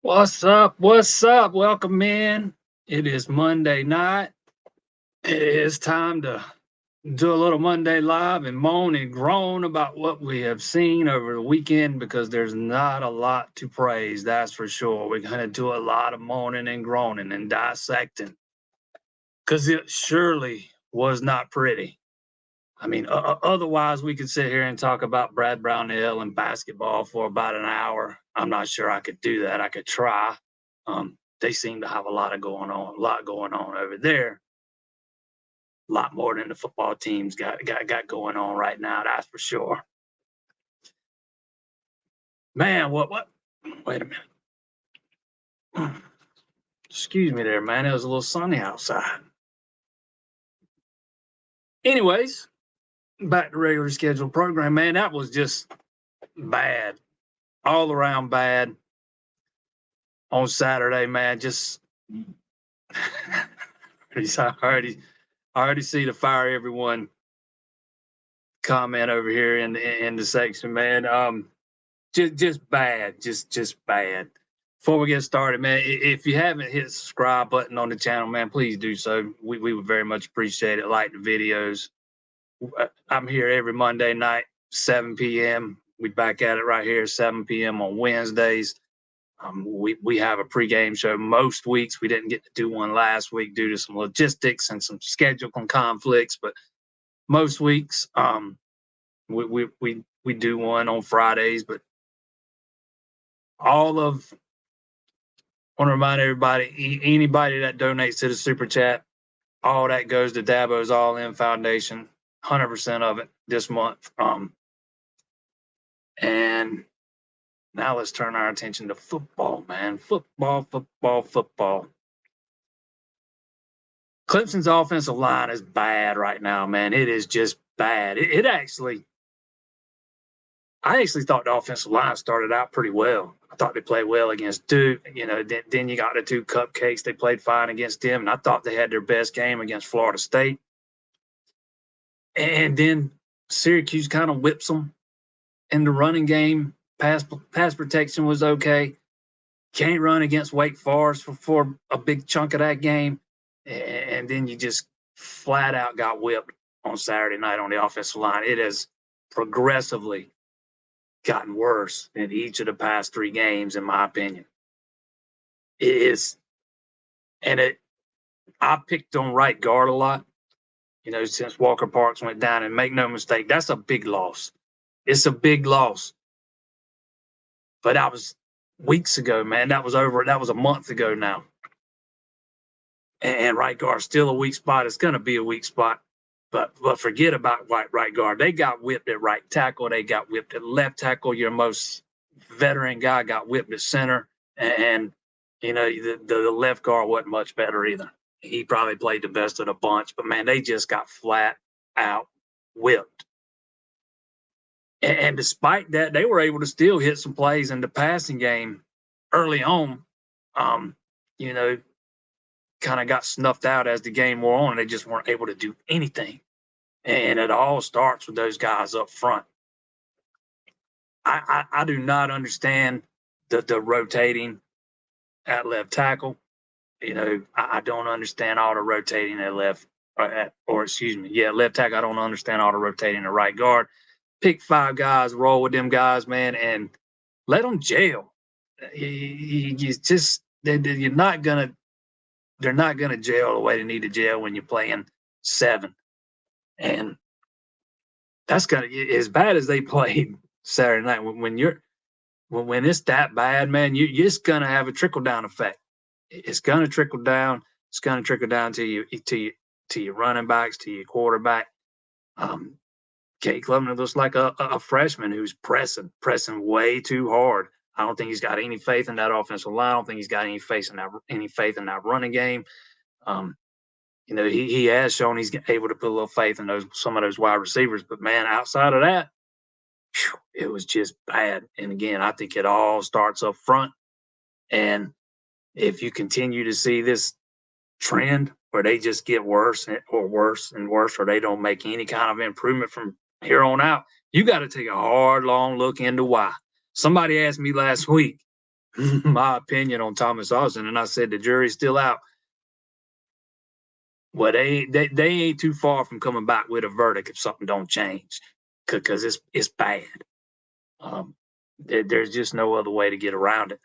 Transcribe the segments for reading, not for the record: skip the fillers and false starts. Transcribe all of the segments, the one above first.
What's up? What's up? Welcome in. It is Monday night. It is time to do a little Monday live and moan and groan about what we have seen over the weekend because there's not a lot to praise, that's for sure. We're going to do a lot of moaning and groaning and dissecting because it surely was not pretty. I mean, otherwise, we could sit here and talk about Brad Brownell and basketball for about an hour. I'm not sure I could do that. I could try. They seem to have a lot going on over there. A lot more than the football teams got going on right now. That's for sure. Man, what? Wait a minute. Excuse me, there, man. It was a little sunny outside. Anyways, back to regular scheduled program. Man, that was just bad, all around bad. On Saturday, man, just I already see the fire everyone comment over here in the section, man. Just bad, just bad. Before we get started, man, if you haven't hit the subscribe button on the channel, man, please do so. We would very much appreciate it. Like the videos. I'm here every Monday night, 7 p.m. We back at it right here, 7 p.m. on Wednesdays. We have a pregame show most weeks. We didn't get to do one last week due to some logistics and some scheduling conflicts, but most weeks we do one on Fridays. But I want to remind everybody, anybody that donates to the super chat, all that goes to Dabo's All In Foundation, 100% of it this month. And now let's turn our attention to football, man. Football. Clemson's offensive line is bad right now, man. It is just bad. I actually thought the offensive line started out pretty well. I thought they played well against Duke. Then you got the two cupcakes. They played fine against them, and I thought they had their best game against Florida State. And then Syracuse kind of whips them in the running game. Pass protection was okay. Can't run against Wake Forest for a big chunk of that game. And then you just flat out got whipped on Saturday night on the offensive line. It has progressively gotten worse in each of the past three games, in my opinion. It is. And I picked on right guard a lot, since Walker Parks went down. And make no mistake, that's a big loss. It's a big loss. But that was weeks ago, man. That was a month ago now. And right guard still a weak spot. It's going to be a weak spot. But forget about right guard. They got whipped at right tackle. They got whipped at left tackle. Your most veteran guy got whipped at center. And the left guard wasn't much better either. He probably played the best of the bunch. But, man, they just got flat out whipped. And despite that, they were able to still hit some plays in the passing game early on. Kind of got snuffed out as the game wore on, and they just weren't able to do anything. And it all starts with those guys up front. I do not understand the rotating at left tackle. I don't understand all the rotating at left, left tackle. I don't understand all the rotating at right guard. Pick five guys, roll with them guys, man, and let them jail. They're not gonna jail the way they need to jail when you're playing 7. And that's as bad as they played Saturday night. When it's that bad, man, you're just gonna have a trickle down effect. It's gonna trickle down. It's gonna trickle down to your running backs, to your quarterback. Kate Klubner looks like a freshman who's pressing way too hard. I don't think he's got any faith in that offensive line. I don't think he's got any faith in that running game. He has shown he's able to put a little faith in some of those wide receivers. But, man, outside of that, it was just bad. And, again, I think it all starts up front. And if you continue to see this trend where they just get worse or worse and worse, or they don't make any kind of improvement from here on out, you got to take a hard, long look into why. Somebody asked me last week, my opinion on Thomas Austin, and I said the jury's still out. Well, they ain't too far from coming back with a verdict if something don't change, because it's bad. Um, there's just no other way to get around it.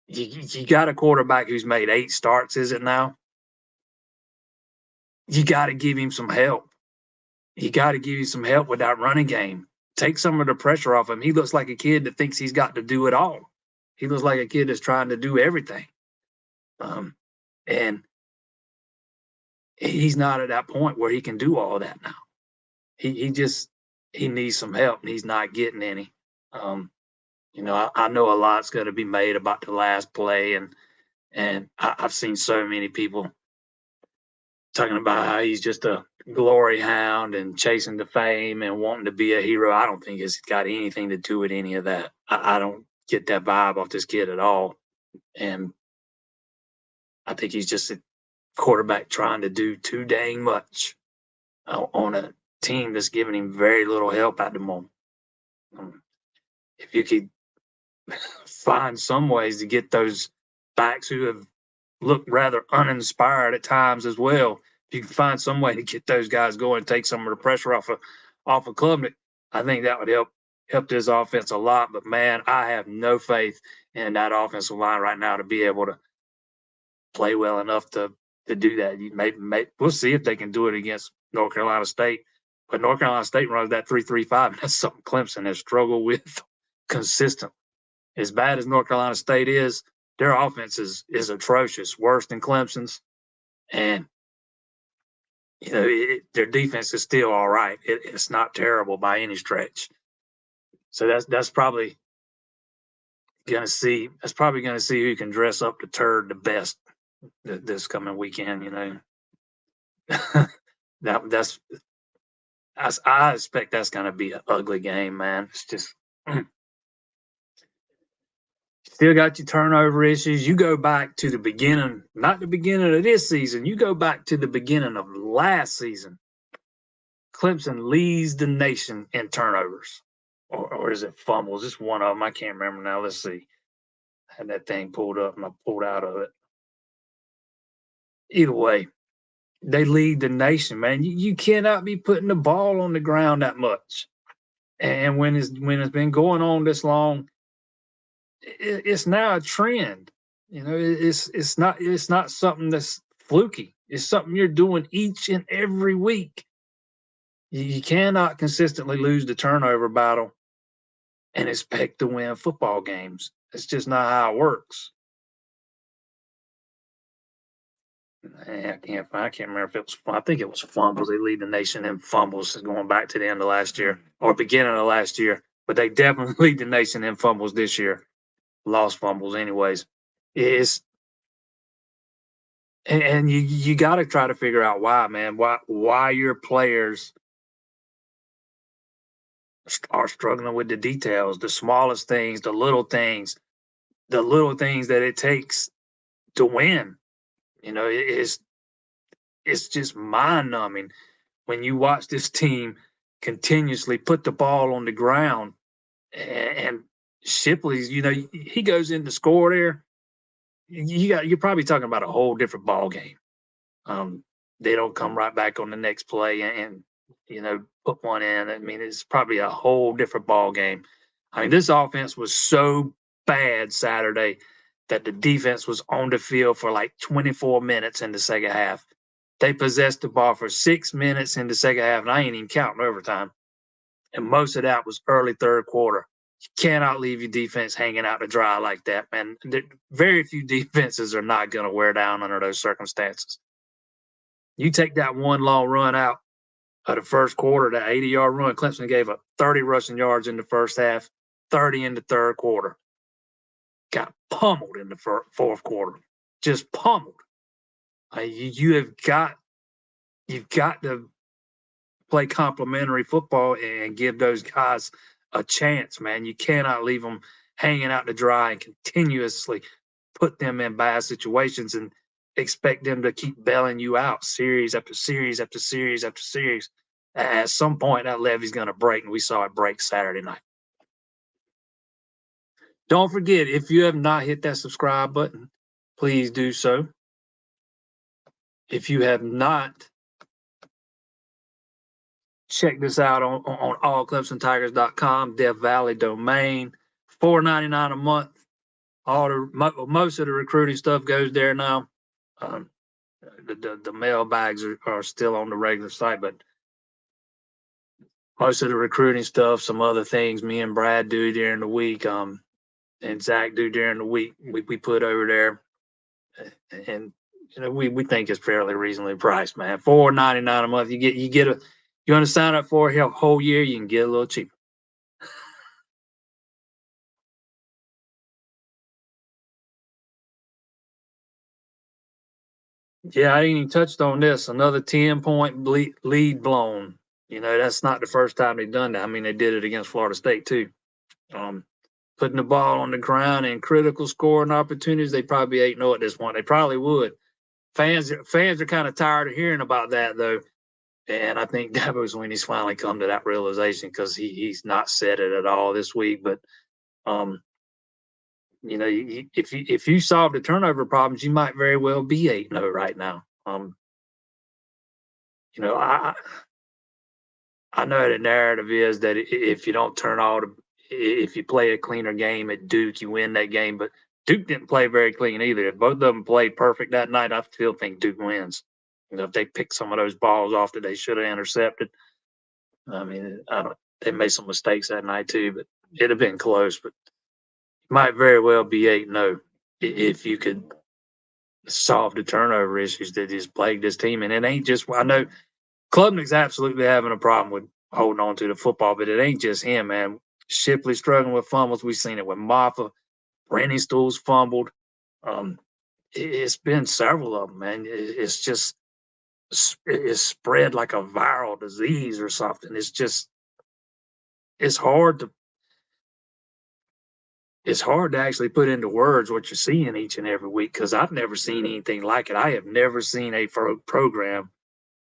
You got a quarterback who's made 8 starts, is it now? You got to give him some help. You got to give him some help with that running game. Take some of the pressure off him. He looks like a kid that thinks he's got to do it all. He looks like a kid that's trying to do everything. And he's not at that point where he can do all that now. He just he needs some help, and he's not getting any. Um, I know a lot's going to be made about the last play, and I've seen so many people talking about how he's just a glory hound and chasing the fame and wanting to be a hero. I don't think it's got anything to do with any of that. I don't get that vibe off this kid at all. And I think he's just a quarterback trying to do too dang much on a team that's giving him very little help at the moment. If you could find some ways to get those backs who have looked rather uninspired at times as well, if you can find some way to get those guys going, take some of the pressure off of Klubnik, I think that would help this offense a lot. But man, I have no faith in that offensive line right now to be able to play well enough to do that. We'll see if they can do it against North Carolina State. But North Carolina State runs that 3-3-5, and that's something Clemson has struggled with consistently. As bad as North Carolina State is, their offense is atrocious, worse than Clemson's, and their defense is still all right. It's not terrible by any stretch. So that's probably going to see. That's probably going to see who can dress up the turd the best this coming weekend. that's I expect that's going to be an ugly game, man. It's just still got your turnover issues. You go back to the beginning, not the beginning of this season. You go back to the beginning of last season. Clemson leads the nation in turnovers, or is it fumbles? It's one of them. I can't remember now. Let's see. I had that thing pulled up and I pulled out of it. Either way, they lead the nation, man. You cannot be putting the ball on the ground that much. And when it's been going on this long, it's now a trend. It's not something that's fluky. It's something you're doing each and every week. You cannot consistently lose the turnover battle and expect to win football games. It's just not how it works. I can't remember if it was. I think it was fumbles. They lead the nation in fumbles going back to the end of last year or beginning of last year. But they definitely lead the nation in fumbles this year. Lost fumbles, anyways. It's and you got to try to figure out why, man. Why your players are struggling with the details, the smallest things, the little things that it takes to win. It's just mind numbing when you watch this team continuously put the ball on the ground. And Shipley's, he goes in to score there. You're probably talking about a whole different ball game. They don't come right back on the next play and put one in. I mean, it's probably a whole different ball game. I mean, this offense was so bad Saturday that the defense was on the field for like 24 minutes in the second half. They possessed the ball for 6 minutes in the second half, and I ain't even counting overtime. And most of that was early third quarter. You cannot leave your defense hanging out to dry like that, man. Very few defenses are not going to wear down under those circumstances. You take that one long run out of the first quarter, that 80-yard run, Clemson gave up 30 rushing yards in the first half, 30 in the third quarter. Got pummeled in the fourth quarter. Just pummeled. You've got to play complementary football and give those guys a chance, man. You cannot leave them hanging out to dry and continuously put them in bad situations and expect them to keep bailing you out series after series after series after series. At some point, that levee's going to break, and we saw it break Saturday night. Don't forget, if you have not hit that subscribe button, please do so. If you have not checked this out on allclemsontigers.com, Death Valley domain, $4.99 a month. Most of the recruiting stuff goes there now. The mailbags are still on the regular site, but most of the recruiting stuff, some other things me and Brad do during the week, and Zach do during the week, we put over there. And we think it's fairly reasonably priced, man. $4.99 a month. You want to sign up for a whole year, you can get a little cheaper. Yeah, I ain't even touched on this. Another 10-point lead blown. That's not the first time they've done that. I mean, they did it against Florida State too. Putting the ball on the ground in critical scoring opportunities, they probably 8-0 at this point. They probably would. Fans are kind of tired of hearing about that though. And I think Dabo Swinney's finally come to that realization because he's not said it at all this week. But if you solve the turnover problems, you might very well be 8-0 right now. I know the narrative is that if you don't if you play a cleaner game at Duke, you win that game. But Duke didn't play very clean either. If both of them played perfect that night, I still think Duke wins. If they pick some of those balls off that they should have intercepted. I mean, they made some mistakes that night too, but it'd have been close. But it might very well be 8-0 if you could solve the turnover issues that just plagued this team. And it ain't just, I know Klubnik's absolutely having a problem with holding on to the football, but it ain't just him, man. Shipley struggling with fumbles. We've seen it with Maffa. Randy Stools fumbled. It's been several of them, man. It's just, it's spread like a viral disease or something. It's hard to actually put into words what you're seeing each and every week because I've never seen anything like it. I have never seen a program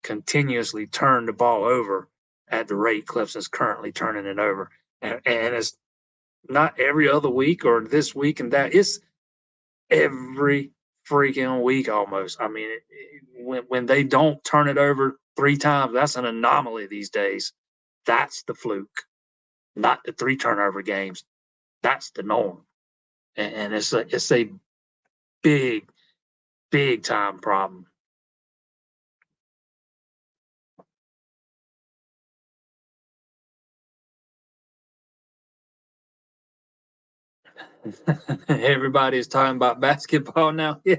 continuously turn the ball over at the rate Clemson's currently turning it over. And it's not every other week or this week and that. It's every freaking week almost. I mean, when they don't turn it over 3 times, that's an anomaly these days. That's the fluke, not the 3 turnover games. That's the norm. And it's a big, big time problem. Everybody's talking about basketball now. Yeah.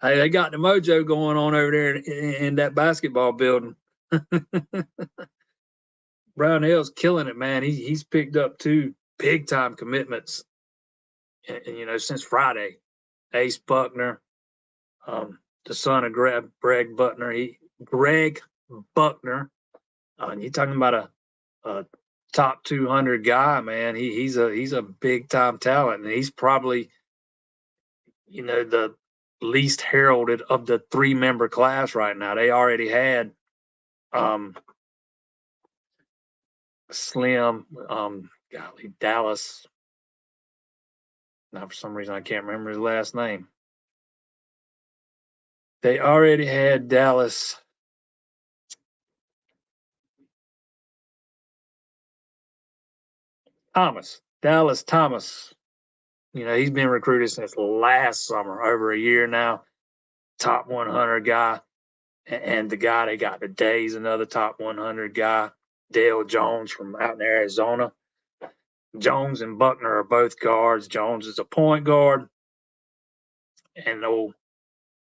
Hey, they got the mojo going on over there in that basketball building. Brownell's killing it, man. He's picked up 2 big time commitments, and since Friday. Ace Buckner, the son of Greg Buckner. And you're talking about a top 200 guy, man. He's a big time talent, and he's probably the least heralded of the 3-member class right now. They already had Slim, Dallas. Now for some reason I can't remember his last name. They already had Dallas. Dallas Thomas. He's been recruited since last summer, over a year now. Top 100 guy. And the guy they got today is another top 100 guy, Dale Jones from out in Arizona. Jones and Buckner are both guards. Jones is a point guard. And old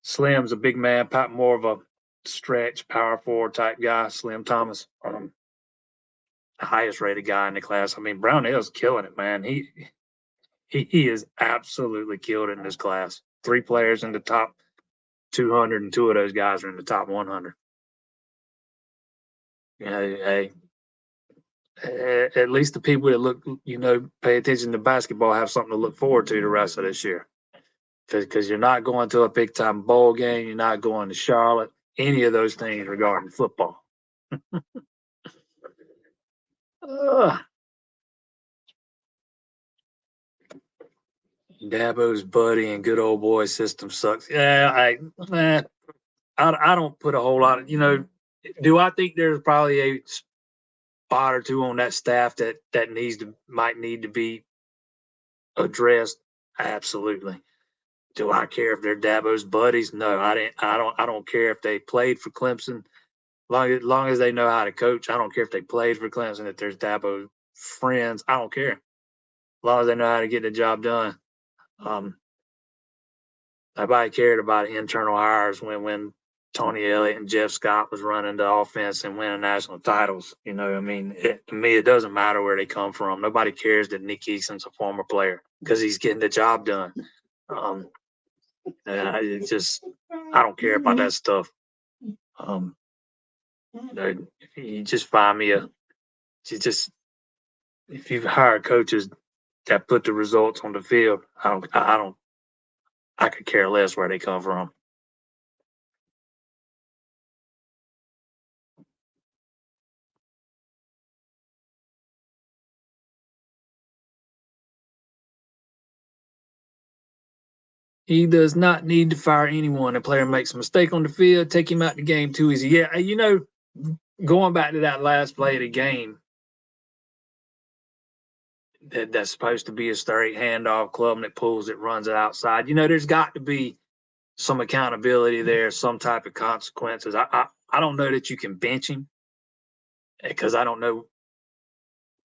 Slim's a big man, more of a stretch, power forward type guy, Slim Thomas. The highest rated guy in the class. I mean, Brownell's killing it, man. He is absolutely killed in this class. 3 players in the top 200, and 2 of those guys are in the top 100. Hey, at least the people that look, pay attention to basketball have something to look forward to the rest of this year. Because you're not going to a big time bowl game, you're not going to Charlotte, any of those things regarding football. Dabo's buddy and good old boy system sucks. Yeah, I don't put a whole lot of, do I think there's probably a spot or two on that staff that might need to be addressed? Absolutely. Do I care if they're Dabo's buddies? No, I don't care if they played for Clemson. Long as they know how to coach, I don't care if they played for Clemson. If there's Dabo friends, I don't care. As long as they know how to get the job done. Nobody cared about internal hires when Tony Elliott and Jeff Scott was running the offense and winning national titles. I mean, to me, it doesn't matter where they come from. Nobody cares that Nick Eason's a former player because he's getting the job done. And I don't care about that stuff. You just find me if you've hired coaches that put the results on the field, I could care less where they come from. He does not need to fire anyone. A player makes a mistake on the field, take him out the game too easy. Yeah, going back to that last play of the game, that's supposed to be a straight handoff, club that pulls it, runs it outside. There's got to be some accountability there, some type of consequences. I don't know that you can bench him because I don't know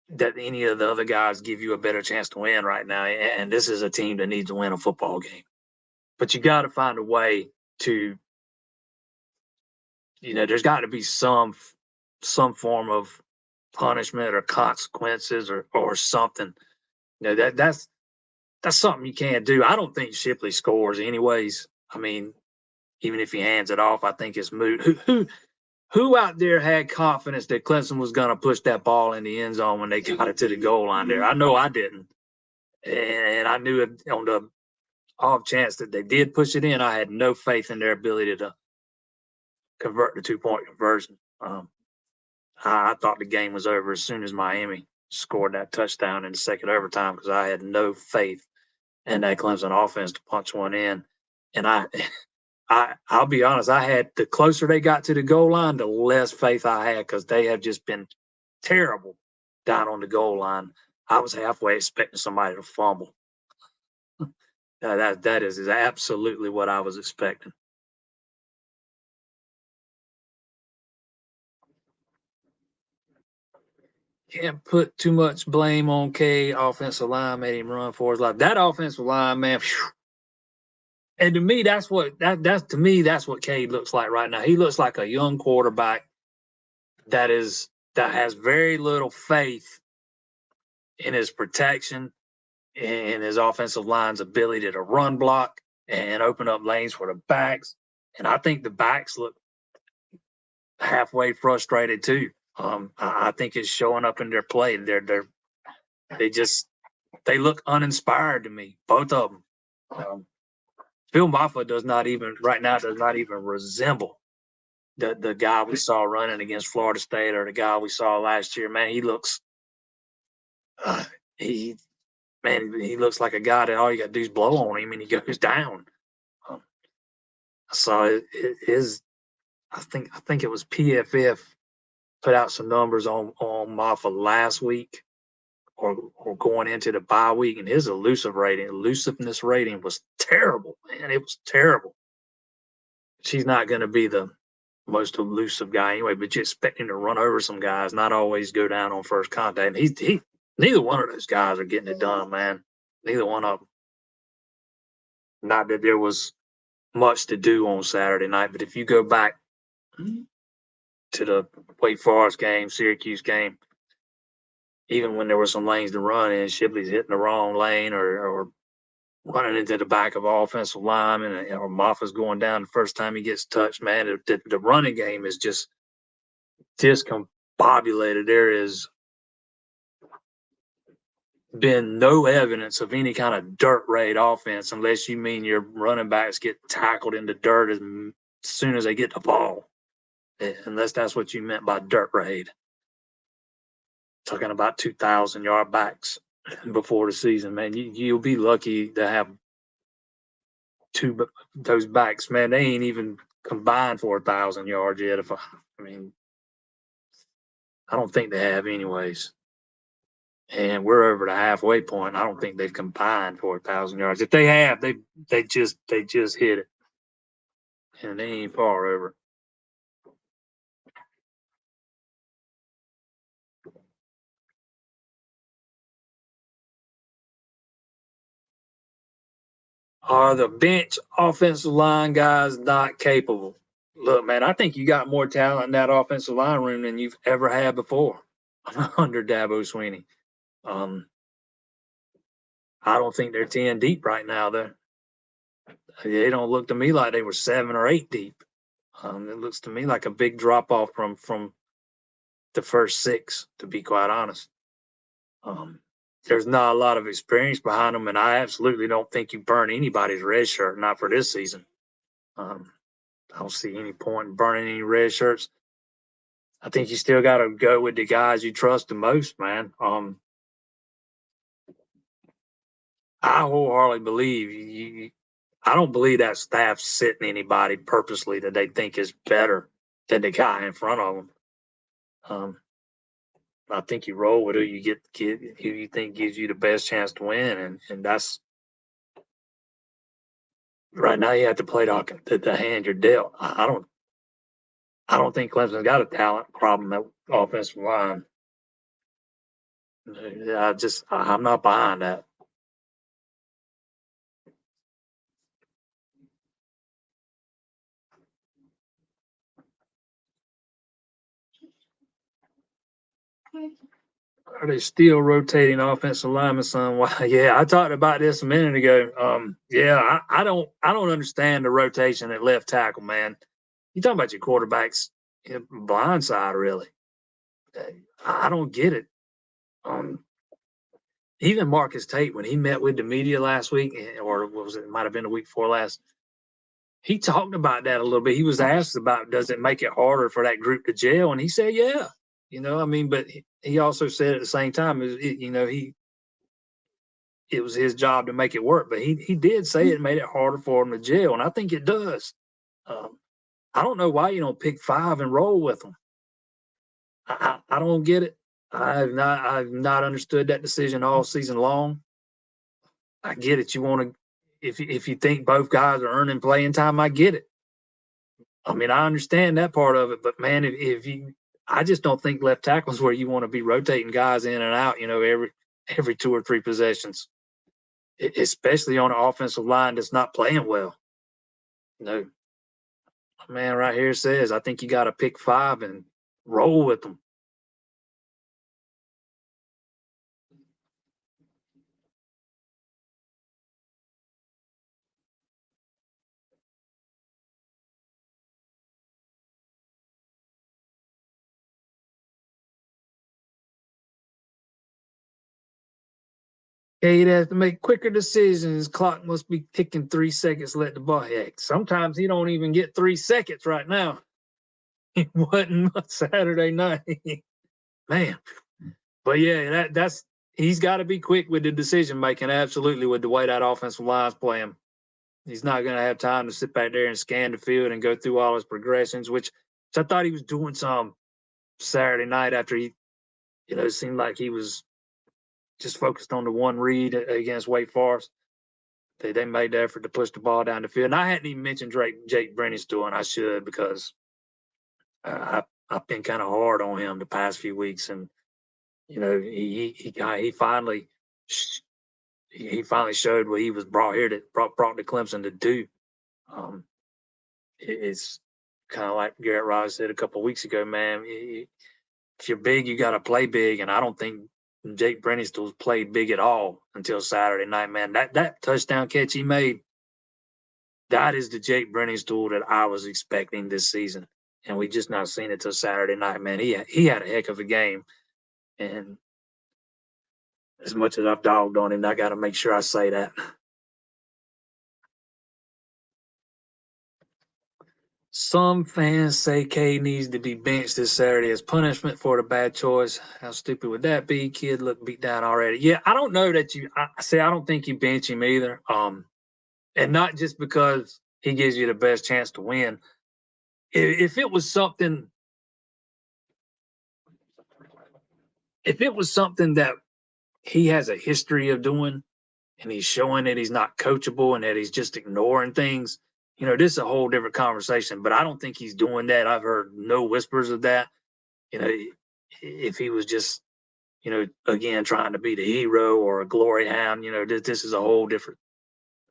that any of the other guys give you a better chance to win right now. And this is a team that needs to win a football game. But you got to find a way to, there's got to be some form of punishment or consequences or something. That's something you can't do. I don't think Shipley scores anyways. I mean, even if he hands it off, I think it's moot. Who out there had confidence that Clemson was going to push that ball in the end zone when they got it to the goal line there? I know I didn't. And I knew it on the off chance that they did push it in. I had no faith in their ability to convert the 2-point conversion. I thought the game was over as soon as Miami scored that touchdown in the second overtime because I had no faith in that Clemson offense to punch one in. And I'll be honest, I had the closer they got to the goal line, the less faith I had because they have just been terrible down on the goal line. I was halfway expecting somebody to fumble. That is absolutely what I was expecting. Can't put too much blame on K. Offensive line made him run for his life. That offensive line, man. Whew. And to me, that's what Cade looks like right now. He looks like a young quarterback that has very little faith in his protection and his offensive line's ability to run block and open up lanes for the backs. And I think the backs look halfway frustrated too. I think it's showing up in their play. They look uninspired to me, both of them. Phil Maffa does not even resemble the guy we saw running against Florida State or the guy we saw last year. Man, he looks he looks like a guy that all you got to do is blow on him and he goes down. So I think it was PFF put out some numbers on Maffa last week or going into the bye week, and his elusiveness rating was terrible, man. It was terrible. She's not going to be the most elusive guy anyway, but you expect him to run over some guys, not always go down on first contact. And he neither one of those guys are getting it done, man. Neither one of them. Not that there was much to do on Saturday night, but if you go back to the Wake Forest game, Syracuse game, even when there were some lanes to run in, Shipley's hitting the wrong lane or running into the back of offensive lineman, or Maffa's going down the first time he gets touched. Man, the running game is just discombobulated. There has been no evidence of any kind of dirt raid offense unless you mean your running backs get tackled in the dirt as soon as they get the ball, unless that's what you meant by dirt raid. Talking about 2,000-yard backs before the season, man. You'll be lucky to have those backs, man. They ain't even combined for 1,000 yards yet. I mean, I don't think they have, anyways. And we're over the halfway point. I don't think they've combined for 1,000 yards. If they have, they just hit it, and they ain't far over. Are the bench offensive line guys not capable? Look, man, I think you got more talent in that offensive line room than you've ever had before under Dabo Swinney. I don't think they're 10 deep right now. They don't look to me like they were 7 or 8 deep. It looks to me like a big drop off from the first 6, to be quite honest. There's not a lot of experience behind them, and I absolutely don't think you burn anybody's red shirt, not for this season. I don't see any point in burning any red shirts. I think you still got to go with the guys you trust the most, man. I wholeheartedly believe I don't believe that staff's sitting anybody purposely that they think is better than the guy in front of them. I think you roll with who you get, who you think gives you the best chance to win, and that's right now. You have to play the hand you're dealt. I don't think Clemson's got a talent problem at offensive line. I'm not behind that. Are they still rotating offensive linemen, son? Well, yeah, I talked about this a minute ago. Yeah, I don't understand the rotation at left tackle, man. You talking about your quarterbacks blind side, really? I don't get it. Even Marcus Tate, when he met with the media last week, or it might have been the week before last, he talked about that a little bit. He was asked about, does it make it harder for that group to gel? And he said, yeah. But he also said at the same time, it was his job to make it work. But he did say it made it harder for him to gel, and I think it does. I don't know why you don't pick 5 and roll with them. I don't get it. I've not understood that decision all season long. I get it. You want to, if you think both guys are earning playing time, I get it. I mean, I understand that part of it, but man, I just don't think left tackle is where you want to be rotating guys in and out. Every 2 or 3 possessions, especially on an offensive line that's not playing well. No, man, right here says I think you got to pick 5 and roll with them. He'd have to make quicker decisions. Clock must be ticking 3 seconds. Let the ball. Heck, sometimes he don't even get 3 seconds right now. It wasn't Saturday night, man. But yeah, that's he's got to be quick with the decision making. Absolutely, with the way that offensive line's playing, he's not going to have time to sit back there and scan the field and go through all his progressions, which I thought he was doing some Saturday night after it seemed like he was just focused on the one read against Wake Forest. They made the effort to push the ball down the field. And I hadn't even mentioned Jake Brenningstool, and I should, because I've been kind of hard on him the past few weeks, and he finally showed what he was brought to Clemson to do. It's kind of like Garrett Riley said a couple of weeks ago, man. If you're big, you got to play big, and I don't think Jake Brenningstool's played big at all until Saturday night, man. That touchdown catch he made, that is the Jake Brenningstool that I was expecting this season, and we just not seen it till Saturday night, man. He had a heck of a game, and as much as I've dogged on him, I got to make sure I say that. Some fans say K needs to be benched this Saturday as punishment for the bad choice. How stupid would that be? Kid looked beat down already. Yeah, I don't know that I don't think you bench him either. And not just because he gives you the best chance to win. If it was something, that he has a history of doing, and he's showing that he's not coachable and that he's just ignoring things, this is a whole different conversation. But I don't think he's doing that. I've heard no whispers of that. You know, if he was just, again, trying to be the hero or a glory hound, this is a whole different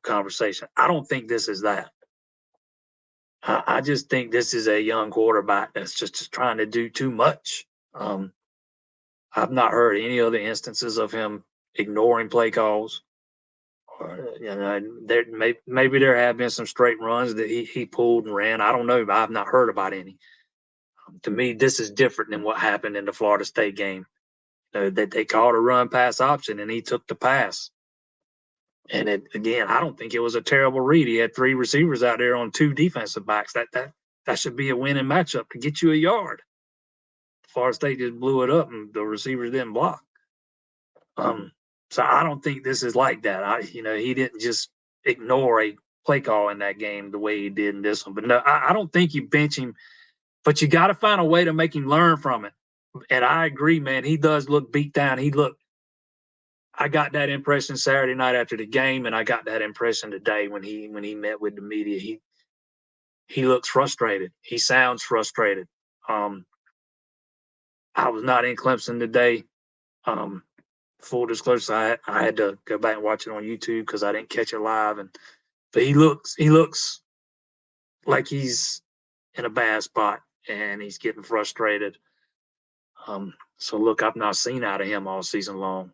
conversation. I don't think this is that. I just think this is a young quarterback that's just trying to do too much. I've not heard any other instances of him ignoring play calls. Or, maybe there have been some straight runs that he pulled and ran. I don't know, but I've not heard about any. To me, this is different than what happened in the Florida State game. That they called a run pass option and he took the pass. And again, I don't think it was a terrible read. He had three receivers out there on two defensive backs. That should be a winning matchup to get you a yard. Florida State just blew it up and the receivers didn't block. So I don't think this is like that. He didn't just ignore a play call in that game the way he did in this one. But no, I don't think you bench him, but you got to find a way to make him learn from it. And I agree, man. He does look beat down. I got that impression Saturday night after the game, and I got that impression today when he met with the media. He looks frustrated. He sounds frustrated. I was not in Clemson today. Full disclosure, I had to go back and watch it on YouTube because I didn't catch it live. But he looks like he's in a bad spot and he's getting frustrated. So look, I've not seen out of him all season long.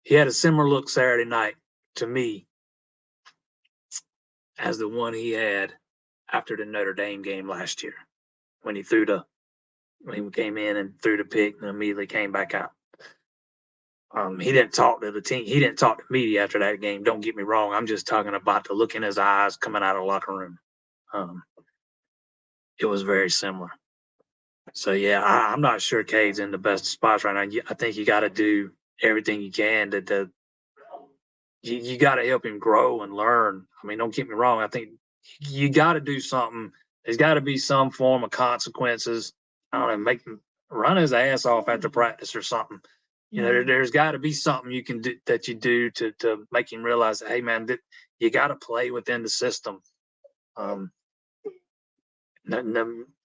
He had a similar look Saturday night to me as the one he had after the Notre Dame game last year when he came in and threw the pick and immediately came back out. He didn't talk to the team. He didn't talk to media after that game. Don't get me wrong. I'm just talking about the look in his eyes coming out of the locker room. It was very similar. So, yeah, I'm not sure Cade's in the best spots right now. I think you got to do everything you can you got to help him grow and learn. I mean, don't get me wrong. I think you got to do something. There's got to be some form of consequences. I don't know, make him run his ass off after practice or something. There's got to be something you can do that you do to make him realize, hey, man, that you got to play within the system. Even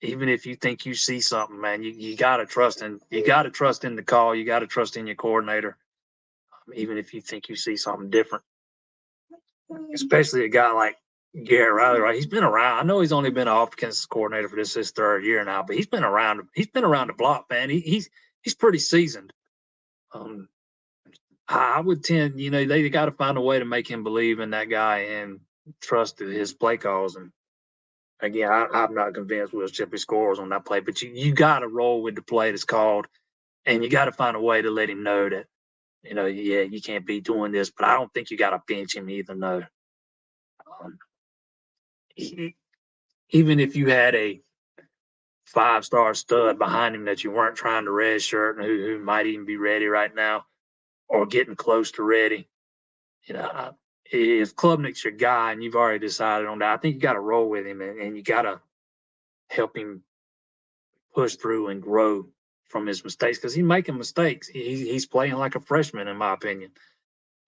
if you think you see something, man, you got to trust in the call. You got to trust in your coordinator, even if you think you see something different. Especially a guy like Garrett Riley, right? He's been around. I know he's only been an offensive coordinator for his third year now, but he's been around. He's been around the block, man. He's pretty seasoned. I would tend, they got to find a way to make him believe in that guy and trust his play calls. And again, I'm not convinced Will Shipley scores on that play, but you got to roll with the play that's called, and you got to find a way to let him know that, you can't be doing this. But I don't think you got to bench him either. No. Even if you had a 5-star stud behind him that you weren't trying to redshirt and who might even be ready right now or getting close to ready, if Klubnik's your guy and you've already decided on that, I think you got to roll with him and you got to help him push through and grow from his mistakes because he's making mistakes. He's playing like a freshman, in my opinion.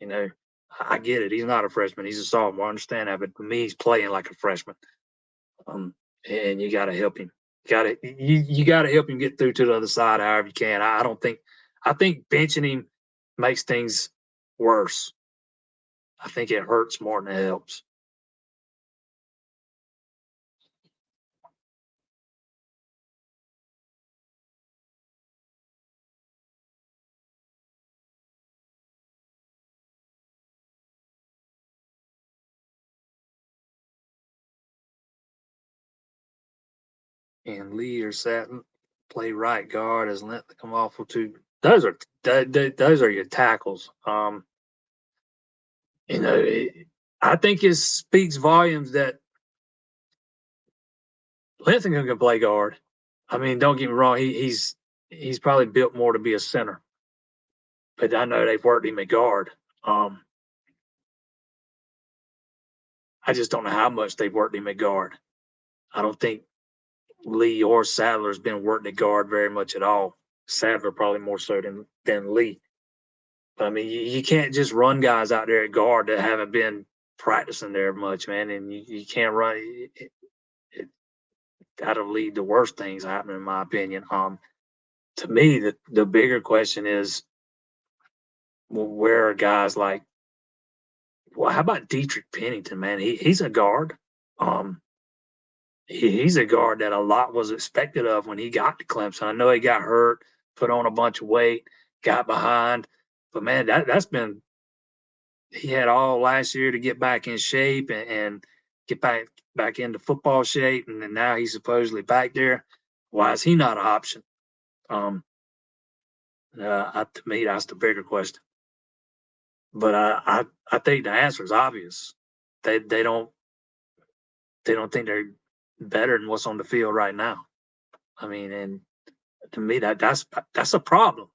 I get it. He's not a freshman. He's a sophomore. I understand that. But to me, he's playing like a freshman. And you got to help him. You got to help him get through to the other side however you can. I think benching him makes things worse. I think it hurts more than it helps. And Lee or Satin play right guard as Lent come off for two. Those are your tackles. I think it speaks volumes that Lincoln can play guard. I mean, don't get me wrong. He's probably built more to be a center, but I know they've worked him at guard. Um, I just don't know how much they've worked him at guard. I don't think Lee or Sadler's been worked at guard very much at all. Sadler probably more so than Lee. But I mean, you can't just run guys out there at guard that haven't been practicing there much, man. And you can't run. That'll lead to worse things happening, in my opinion. To me, the bigger question is, well, where are guys like, well, how about Dietrich Pennington, man? He's a guard. Um, he's a guard that a lot was expected of when he got to Clemson. I know he got hurt, put on a bunch of weight, got behind, but man, that's been, he had all last year to get back in shape and get back into football shape, and then now he's supposedly back there. Why is he not an option? To me, that's the bigger question. But I think the answer is obvious. They don't think they're better than what's on the field right now. I mean, and to me that's a problem.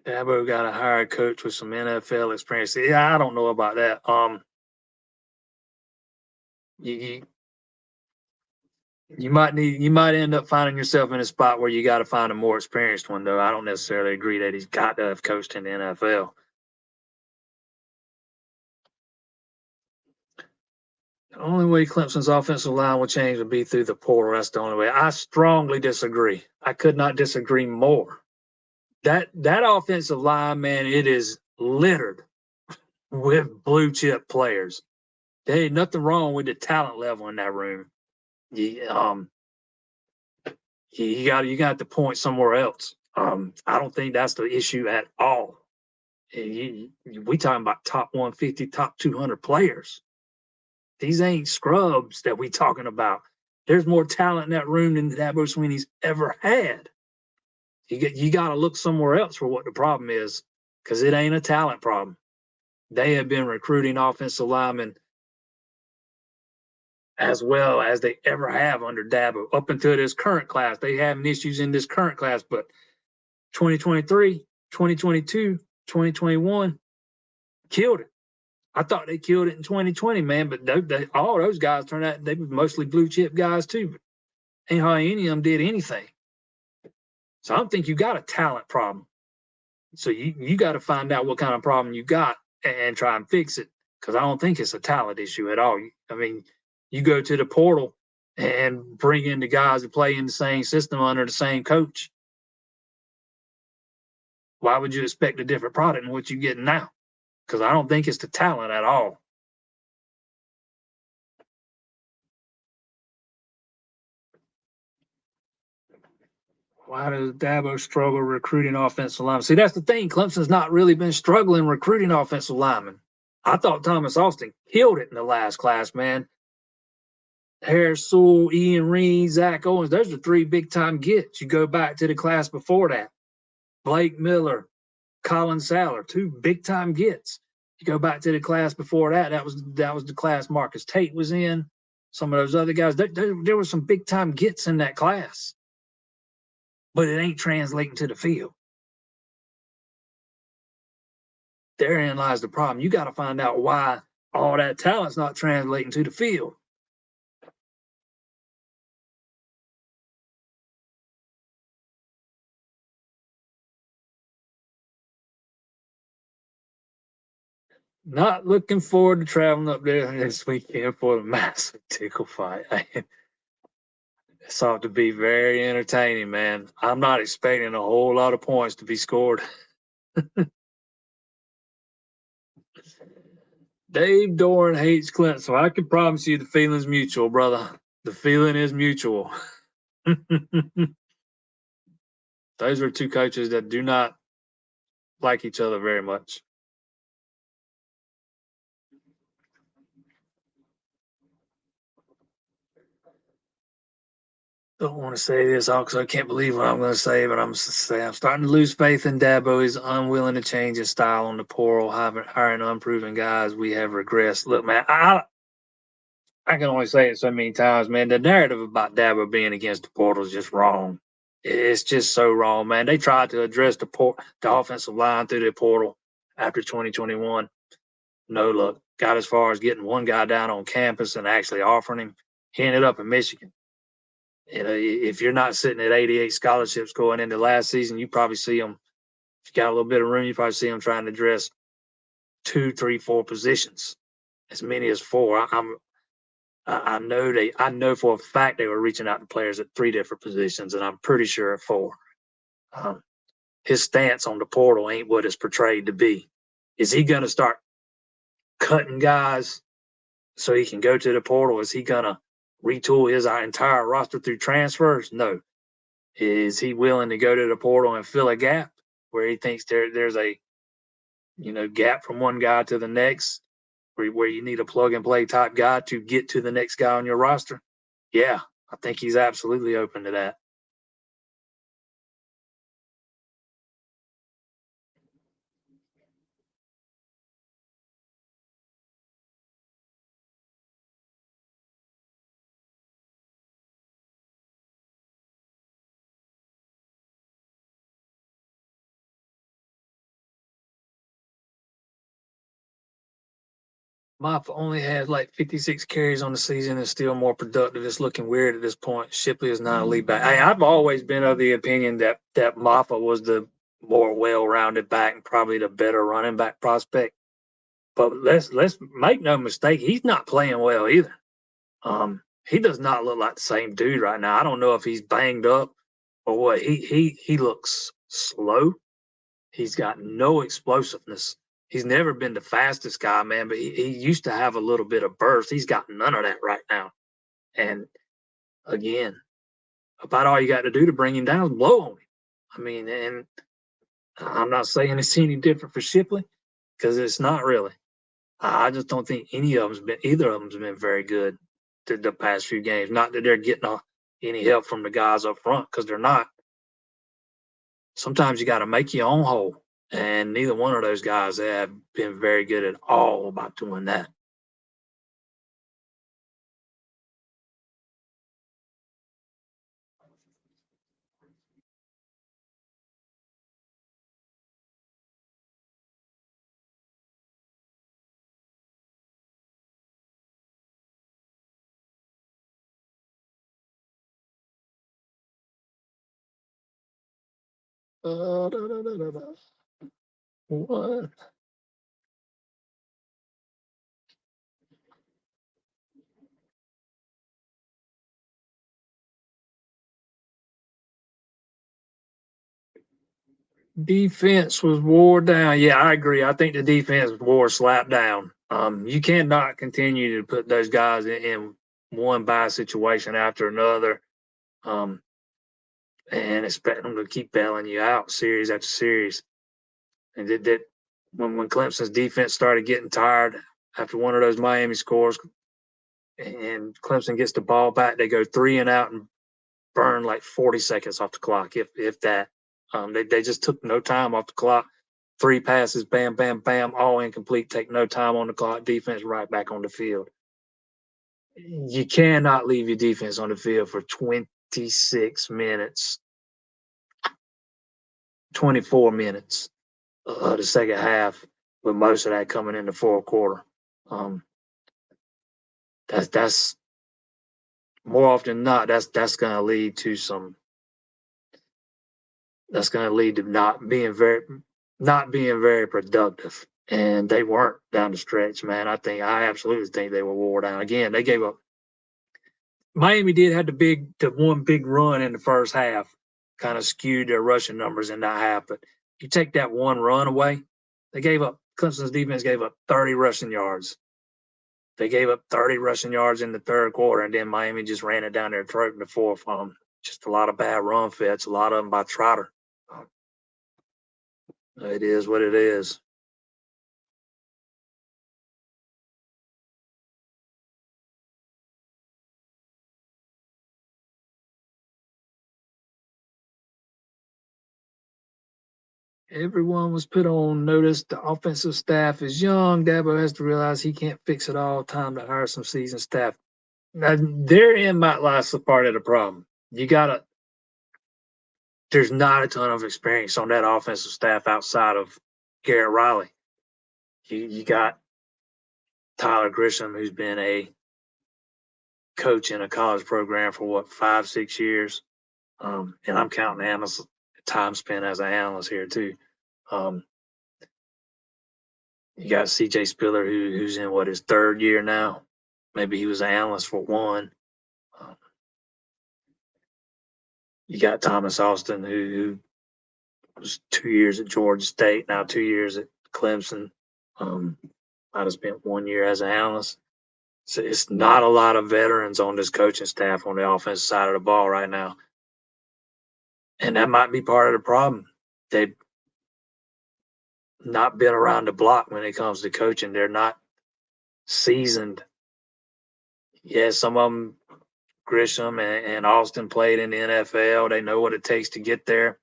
Dabo got to hire a coach with some NFL experience. Yeah, I don't know about that. You you might end up finding yourself in a spot where you got to find a more experienced one, though. I don't necessarily agree that he's got to have coached in the NFL. The only way Clemson's offensive line will change would be through the portal. That's the only way. I strongly disagree. I could not disagree more. That offensive line, man, it is littered with blue chip players. There ain't nothing wrong with the talent level in that room. You, you got to point somewhere else. I don't think that's the issue at all. We talking about top 150, top 200 players. These ain't scrubs that we talking about. There's more talent in that room than Dabo Swinney's ever had. You got to look somewhere else for what the problem is, because it ain't a talent problem. They have been recruiting offensive linemen as well as they ever have under Dabo up until this current class. They having issues in this current class, but 2023, 2022, 2021 killed it. I thought they killed it in 2020, man, but all those guys turned out they were mostly blue chip guys too. But ain't hardly any of them did anything. So I don't think you got a talent problem. So you got to find out what kind of problem you got and try and fix it, because I don't think it's a talent issue at all. I mean, you go to the portal and bring in the guys that play in the same system under the same coach. Why would you expect a different product than what you're getting now? Because I don't think it's the talent at all. Why does Dabo struggle recruiting offensive linemen? See, that's the thing. Clemson's not really been struggling recruiting offensive linemen. I thought Thomas Austin killed it in the last class, man. Harris Sewell, Ian Reed, Zach Owens, those are three big time gets. You go back to the class before that. Blake Miller, Colin Saller, two big time gets. You go back to the class before that, that was the class Marcus Tate was in. Some of those other guys, there were some big time gets in that class, but it ain't translating to the field. Therein lies the problem. You got to find out why all that talent's not translating to the field. Not looking forward to traveling up there this weekend for the massive tickle fight. It's ought to be very entertaining, man. I'm not expecting a whole lot of points to be scored. Dave Doran hates Clemson, so I can promise you the feeling's mutual, brother. The feeling is mutual. Those are two coaches that do not like each other very much. don't want to say this all because I can't believe what I'm going to say, but I'm say I'm starting to lose faith in Dabo. He's unwilling to change his style on the portal, hiring unproven guys. We have regressed. Look, man, I can only say it so many times, man. The narrative about Dabo being against the portal is just wrong. It's just so wrong, man. They tried to address the offensive line through the portal after 2021. No look. Got as far as getting one guy down on campus and actually offering him. He ended up in Michigan. You know, if you're not sitting at 88 scholarships going into last season, you probably see them. If you got a little bit of room, you probably see them trying to address 2, 3, 4 positions, as many as 4. I know for a fact they were reaching out to players at 3 different positions, and I'm pretty sure at 4. Um, his stance on the portal ain't what it's portrayed to be. Is he going to start cutting guys so he can go to the portal? Is he going to retool his entire roster through transfers? No. Is he willing to go to the portal and fill a gap where he thinks there's a gap from one guy to the next, where you need a plug and play type guy to get to the next guy on your roster? Yeah, I think he's absolutely open to that. Mop only had like 56 carries on the season and still more productive. It's looking weird at this point. Shipley is not a lead back. I've always been of the opinion that Maffa was the more well-rounded back and probably the better running back prospect. But let's make no mistake, he's not playing well either. He does not look like the same dude right now. I don't know if he's banged up or what. He looks slow. He's got no explosiveness. He's never been the fastest guy, man, but he used to have a little bit of burst. He's got none of that right now. And again, about all you got to do to bring him down is blow on him. I mean, and I'm not saying it's any different for Shipley because it's not really. I just don't think either of them's been very good the past few games. Not that they're getting any help from the guys up front because they're not. Sometimes you got to make your own hole. And neither one of those guys have been very good at all about doing that. What? Defense was wore down. Yeah, I agree. I think the defense wore slapped down. You cannot continue to put those guys in one bad situation after another, um, and expect them to keep bailing you out series after series. And that when Clemson's defense started getting tired after one of those Miami scores, and Clemson gets the ball back, they go 3 and out and burn like 40 seconds off the clock, if that. They just took no time off the clock. 3 passes, bam, bam, bam, all incomplete. Take no time on the clock. Defense right back on the field. You cannot leave your defense on the field for 26 minutes, 24 minutes the second half, with most of that coming in the fourth quarter. Um, that's more often than not, that's going to lead to some. That's going to lead to not being very productive. And they weren't down the stretch, man. I absolutely think they were wore down. Again, they gave up. Miami did have the one big run in the first half, kind of skewed their rushing numbers in that half. But you take that one run away, they gave up. Clemson's defense gave up 30 rushing yards. They gave up 30 rushing yards in the third quarter, and then Miami just ran it down their throat in the fourth. Just a lot of bad run fits, a lot of them by Trotter. It is what it is. Everyone was put on notice. The offensive staff is young. Dabo has to realize he can't fix it all. Time to hire some seasoned staff. Now, therein might lie some part of the problem. There's not a ton of experience on that offensive staff outside of Garrett Riley. You got Tyler Grisham, who's been a coach in a college program for what, 5-6 years. And I'm counting analyst time spent as an analyst here too. You got CJ Spiller, who's in what, his third year now. Maybe he was an analyst for one. You got Thomas Austin, who was 2 years at Georgia State, now 2 years at Clemson. Might have spent 1 year as an analyst. So it's not a lot of veterans on this coaching staff on the offensive side of the ball right now. And that might be part of the problem. They've not been around the block when it comes to coaching. They're not seasoned. Yeah, some of them, Grisham and Austin, played in the NFL. They know what it takes to get there.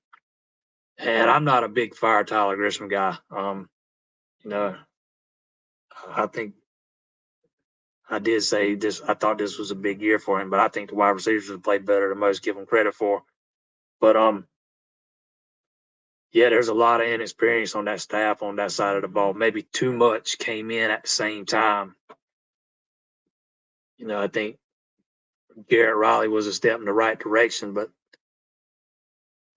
And I'm not a big fire Tyler Grisham guy. You know, I think I did say this. I thought this was a big year for him, but I think the wide receivers have played better than most give him credit for. But yeah, there's a lot of inexperience on that staff on that side of the ball. Maybe too much came in at the same time. I think Garrett Riley was a step in the right direction, but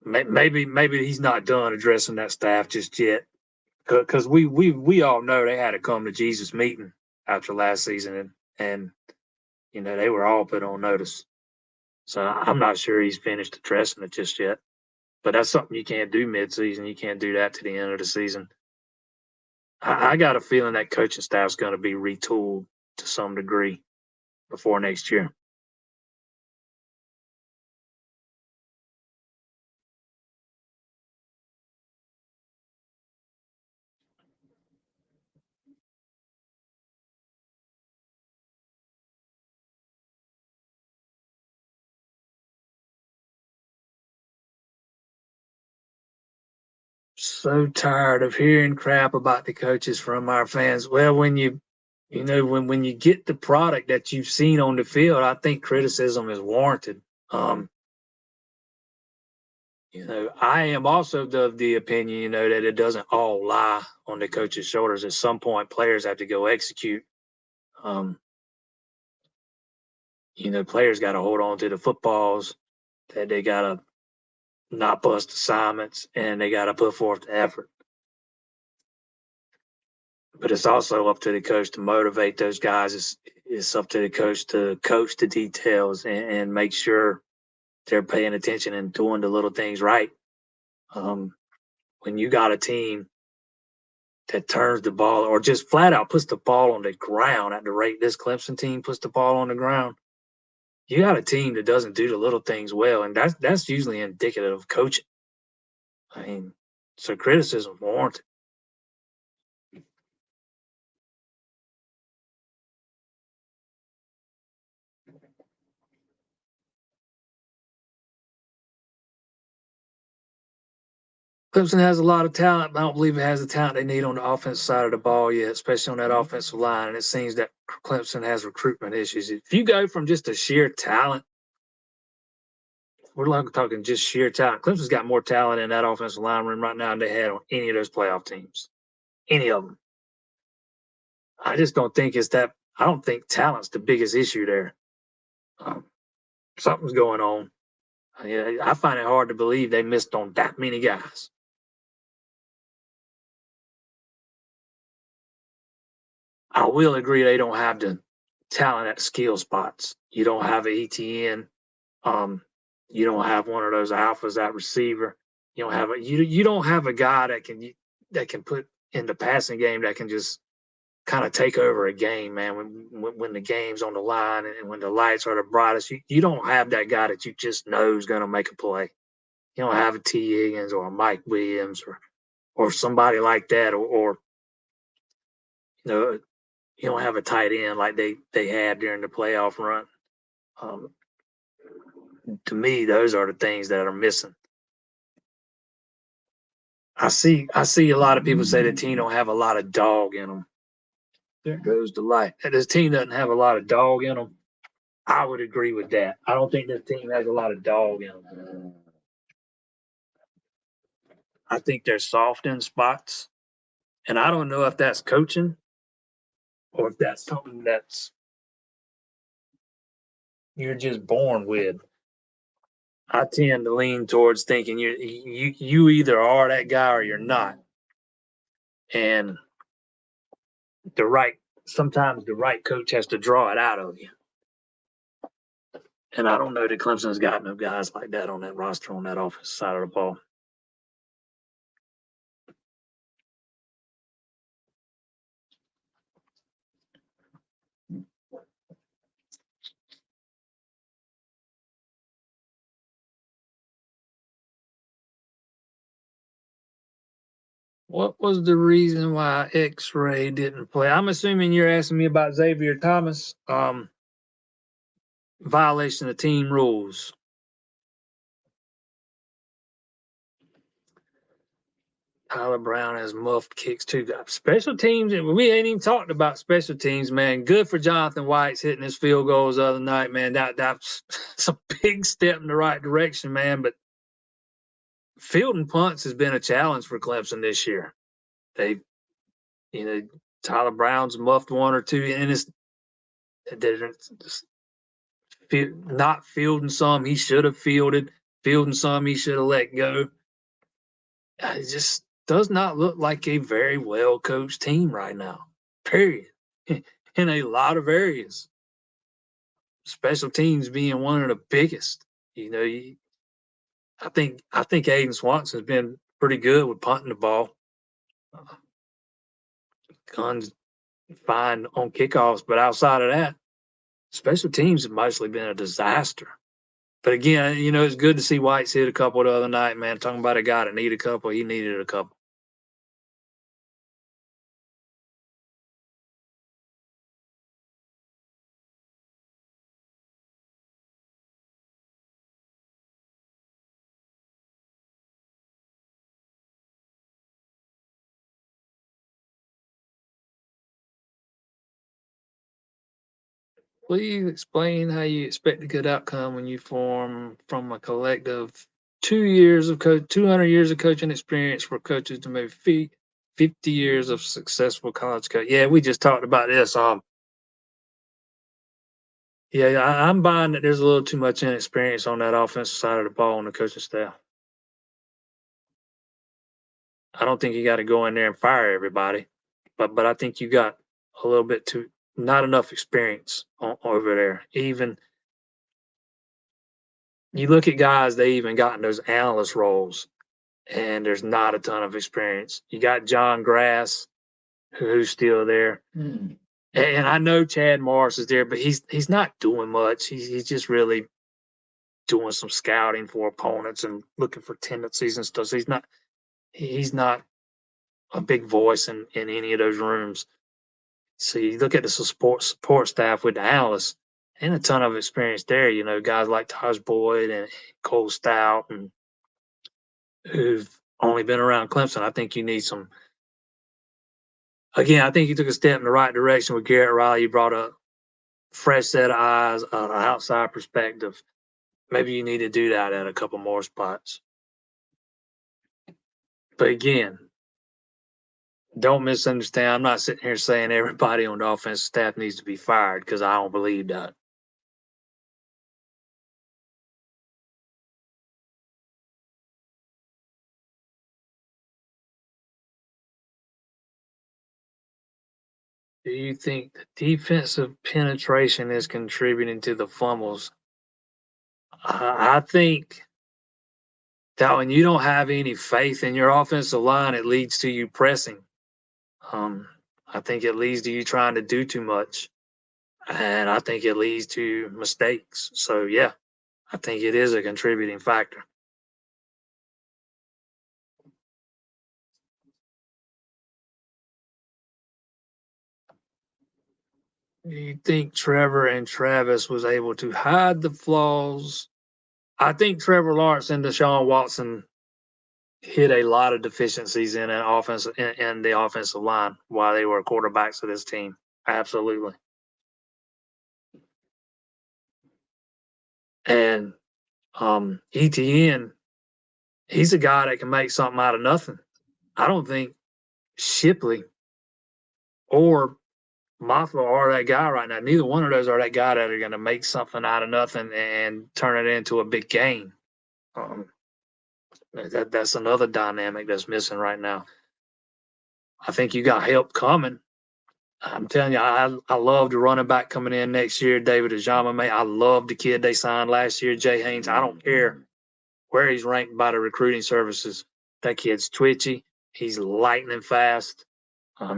maybe he's not done addressing that staff just yet. Because we all know they had a come to Jesus meeting after last season, and they were all put on notice. So I'm not sure he's finished addressing it just yet. But that's something you can't do mid-season. You can't do that to the end of the season. I got a feeling that coaching staff's going to be retooled to some degree before next year. So tired of hearing crap about the coaches from our fans. Well, when when you get the product that you've seen on the field, I think criticism is warranted. I am also of the opinion, that it doesn't all lie on the coach's shoulders. At some point, players have to go execute. Players got to hold on to the footballs, that they got to not bust assignments, and they got to put forth the effort. But it's also up to the coach to motivate those guys. It's up to the coach to coach the details and make sure they're paying attention and doing the little things right. When you got a team that turns the ball or just flat out puts the ball on the ground at the rate this Clemson team puts the ball on the ground, you got a team that doesn't do the little things well, and that's usually indicative of coaching. I mean, so criticism warranted. Clemson has a lot of talent, but I don't believe it has the talent they need on the offensive side of the ball yet, especially on that offensive line. And it seems that Clemson has recruitment issues. If you go from just a sheer talent, we're like talking just sheer talent. Clemson's got more talent in that offensive line room right now than they had on any of those playoff teams. Any of them. I just don't think it's that. I don't think talent's the biggest issue there. Something's going on. I find it hard to believe they missed on that many guys. I will agree they don't have the talent at the skill spots. You don't have an ETN. You don't have one of those alphas at receiver. You don't have a guy that can put in the passing game that can just kind of take over a game, man. When the game's on the line and when the lights are the brightest, you don't have that guy that you just know is going to make a play. You don't have a T. Higgins or a Mike Williams or somebody like that, or you don't have a tight end like they had during the playoff run. To me, those are the things that are missing. I see a lot of people say the team don't have a lot of dog in them. There goes the light. This team doesn't have a lot of dog in them. I would agree with that. I don't think this team has a lot of dog in them. I think they're soft in spots, and I don't know if that's coaching or if that's something that's you're just born with. I tend to lean towards thinking you either are that guy or you're not, and the right sometimes the right coach has to draw it out of you. And I don't know that Clemson's got no guys like that on that roster on that offensive side of the ball. What was the reason why X-Ray didn't play? I'm assuming you're asking me about Xavier Thomas. Violation of team rules. Tyler Brown has muffed kicks too. Special teams, we ain't even talked about special teams, man. Good for Jonathan White's hitting his field goals the other night, man. That's a big step in the right direction, man. But fielding punts has been a challenge for Clemson this year. They, Tyler Brown's muffed one or two, and they're not fielding some he should have fielding some he should have let go. It just does not look like a very well coached team right now. Period. In a lot of areas, special teams being one of the biggest. I think Aiden Swanson's been pretty good with punting the ball. Guns fine on kickoffs, but outside of that, special teams have mostly been a disaster. But again, it's good to see White's hit a couple the other night, man. Talking about a guy that needed a couple, he needed a couple. Please explain how you expect a good outcome when you form from a collective 200 years of coaching experience for coaches to maybe 50 years of successful college coach. Yeah, we just talked about this. Yeah, I'm buying that there's a little too much inexperience on that offensive side of the ball on the coaching staff. I don't think you got to go in there and fire everybody, but I think you got a little bit too not enough experience over there. Even you look at guys they even got in those analyst roles, and there's not a ton of experience. You got John Grass, who's still there, and I know Chad Morris is there, but he's not doing much. He's just really doing some scouting for opponents and looking for tendencies and stuff. So he's not a big voice in any of those rooms. So you look at the support staff with the analysts, and a ton of experience there. Guys like Taj Boyd and Cole Stout, and who've only been around Clemson. I think you need some. Again, I think you took a step in the right direction with Garrett Riley. You brought a fresh set of eyes, an outside perspective. Maybe you need to do that at a couple more spots. But again, don't misunderstand. I'm not sitting here saying everybody on the offensive staff needs to be fired, because I don't believe that. Do you think the defensive penetration is contributing to the fumbles? I think that when you don't have any faith in your offensive line, it leads to you pressing. I think it leads to you trying to do too much, and I think it leads to mistakes. So yeah, I think it is a contributing factor. Do you think Trevor and Travis was able to hide the flaws? I think Trevor Lawrence and Deshaun Watson hit a lot of deficiencies in an offense in the offensive line while they were quarterbacks of this team. Absolutely. And ETN, he's a guy that can make something out of nothing. I don't think Shipley or Mothra are that guy right now. Neither one of those are that guy that are going to make something out of nothing and turn it into a big game. That's another dynamic that's missing right now. I think you got help coming. I'm telling you, I love the running back coming in next year, David Ajamame. I love the kid they signed last year, Jay Haynes. I don't care where he's ranked by the recruiting services. That kid's twitchy. He's lightning fast.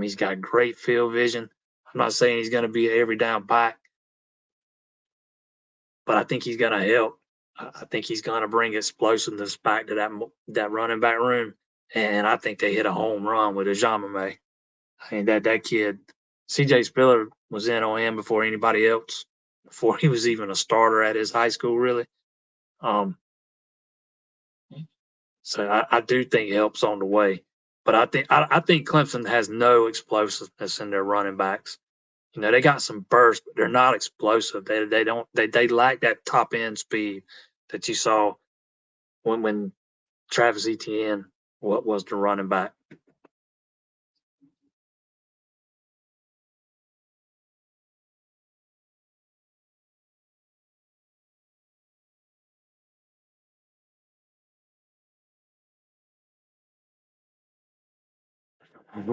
He's got great field vision. I'm not saying he's going to be every down back, but I think he's going to help. I think he's going to bring explosiveness back to that running back room, and I think they hit a home run with Ajamame. I mean that kid, C.J. Spiller was in on him before anybody else, before he was even a starter at his high school, really. So I do think help's on the way, but I think Clemson has no explosiveness in their running backs. You know, they got some burst, but they're not explosive. They lack that top end speed that you saw when Travis Etienne was the running back.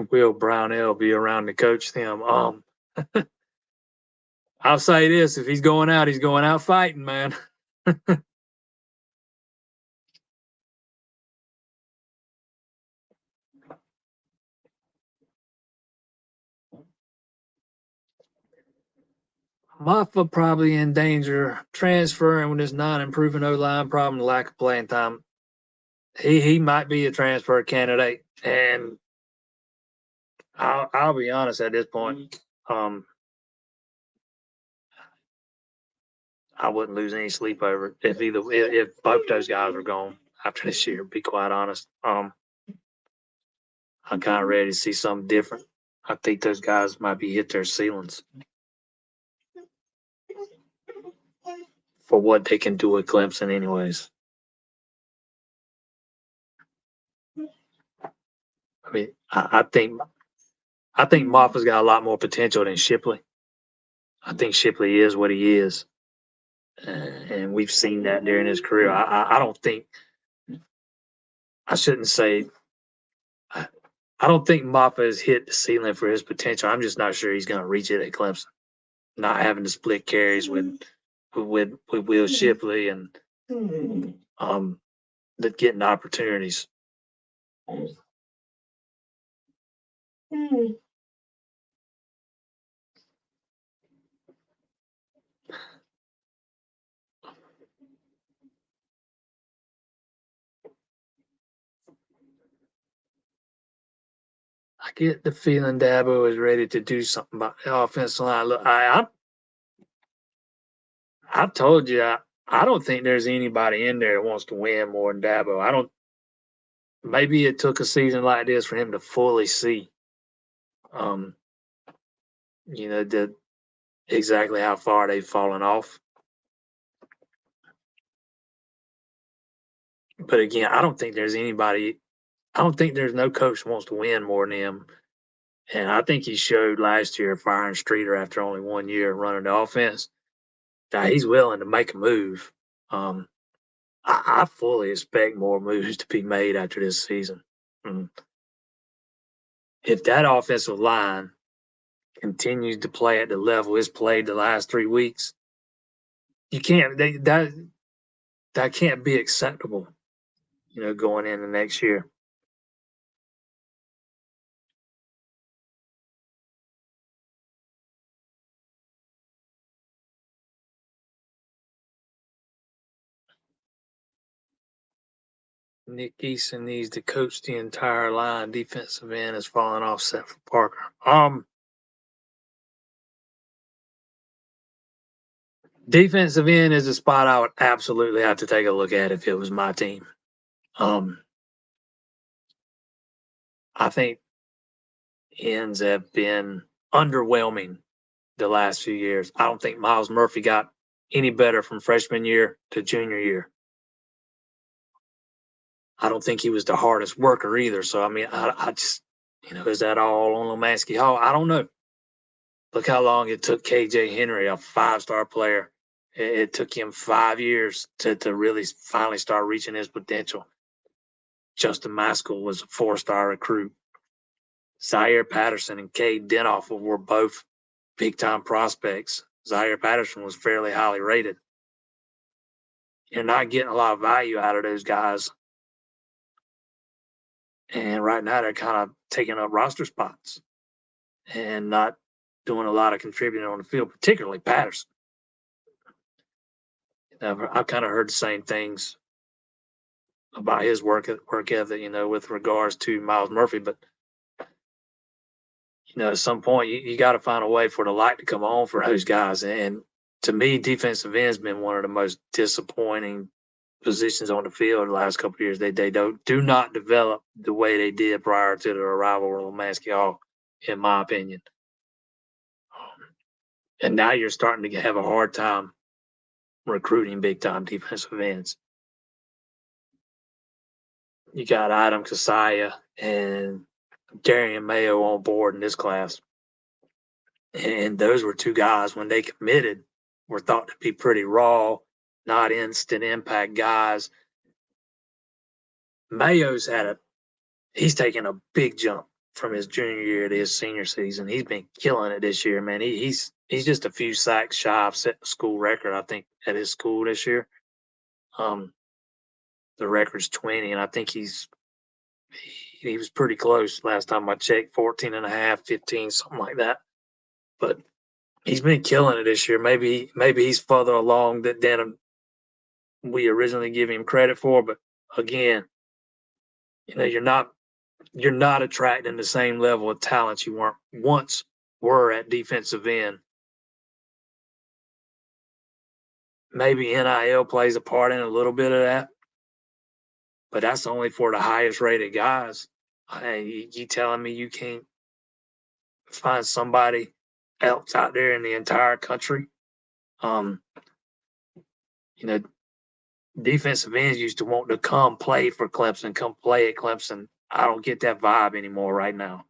Will Brownell be around to coach them? I'll say this: if he's going out fighting, man. Maffa probably in danger transferring with his non-improving O-line problem, lack of playing time. He might be a transfer candidate, and I'll be honest at this point. I wouldn't lose any sleep over it if both those guys are gone after this year. Be quite honest. I'm kind of ready to see something different. I think those guys might be hit their ceilings for what they can do at Clemson, anyways. I mean, I think Moffa's got a lot more potential than Shipley. I think Shipley is what he is, and we've seen that during his career. I don't think I shouldn't say. I don't think Moffa has hit the ceiling for his potential. I'm just not sure he's going to reach it at Clemson. Not having to split carries with Will Shipley and getting opportunities. I get the feeling Dabo is ready to do something about the offensive line. Look, I've told you I don't think there's anybody in there that wants to win more than Dabo. I don't. Maybe it took a season like this for him to fully see, um, exactly how far they've fallen off. But again, I don't think there's anybody. I don't think there's no coach wants to win more than him. And I think he showed last year firing Streeter after only 1 year running the offense that he's willing to make a move. Um, I fully expect more moves to be made after this season. Mm. If that offensive line continues to play at the level it's played the last 3 weeks, you can't that can't be acceptable. Going into next year. Nick Eason needs to coach the entire line. Defensive end is falling off set for Parker. Defensive end is a spot I would absolutely have to take a look at if it was my team. I think ends have been underwhelming the last few years. I don't think Miles Murphy got any better from freshman year to junior year. I don't think he was the hardest worker either. So I mean, I just, is that all on Lomansky Hall? I don't know. Look how long it took KJ Henry, a 5-star player. It took him 5 years to really finally start reaching his potential. Justin Maskell was a 4-star recruit. Zaire Patterson and Cade Denoff were both big time prospects. Zaire Patterson was fairly highly rated. You're not getting a lot of value out of those guys. And right now they're kind of taking up roster spots and not doing a lot of contributing on the field, particularly Patterson. I've kind of heard the same things about his work ethic, with regards to Miles Murphy. But at some point you got to find a way for the light to come on for those guys. And to me, defensive end has been one of the most disappointing positions on the field the last couple of years. They do not develop the way they did prior to the arrival of Lomansky Hall, in my opinion. And now you're starting to have a hard time recruiting big time defensive ends. You got Adam Kasaya and Darian Mayo on board in this class. And those were two guys, when they committed, were thought to be pretty raw, not instant impact guys. Mayo's he's taken a big jump from his junior year to his senior season. He's been killing it this year, man. He's just a few sacks shy of setting the school record, I think, at his school this year. The record's 20, and I think he was pretty close last time I checked, 14 and a half, 15, something like that. But he's been killing it this year. Maybe he's further along than we originally give him credit for. But again, you're not attracting the same level of talent you were at defensive end. Maybe NIL plays a part in a little bit of that, but that's only for the highest rated guys. Hey, you telling me you can't find somebody else out there in the entire country? Defensive ends used to want to come play for Clemson, come play at Clemson. I don't get that vibe anymore right now.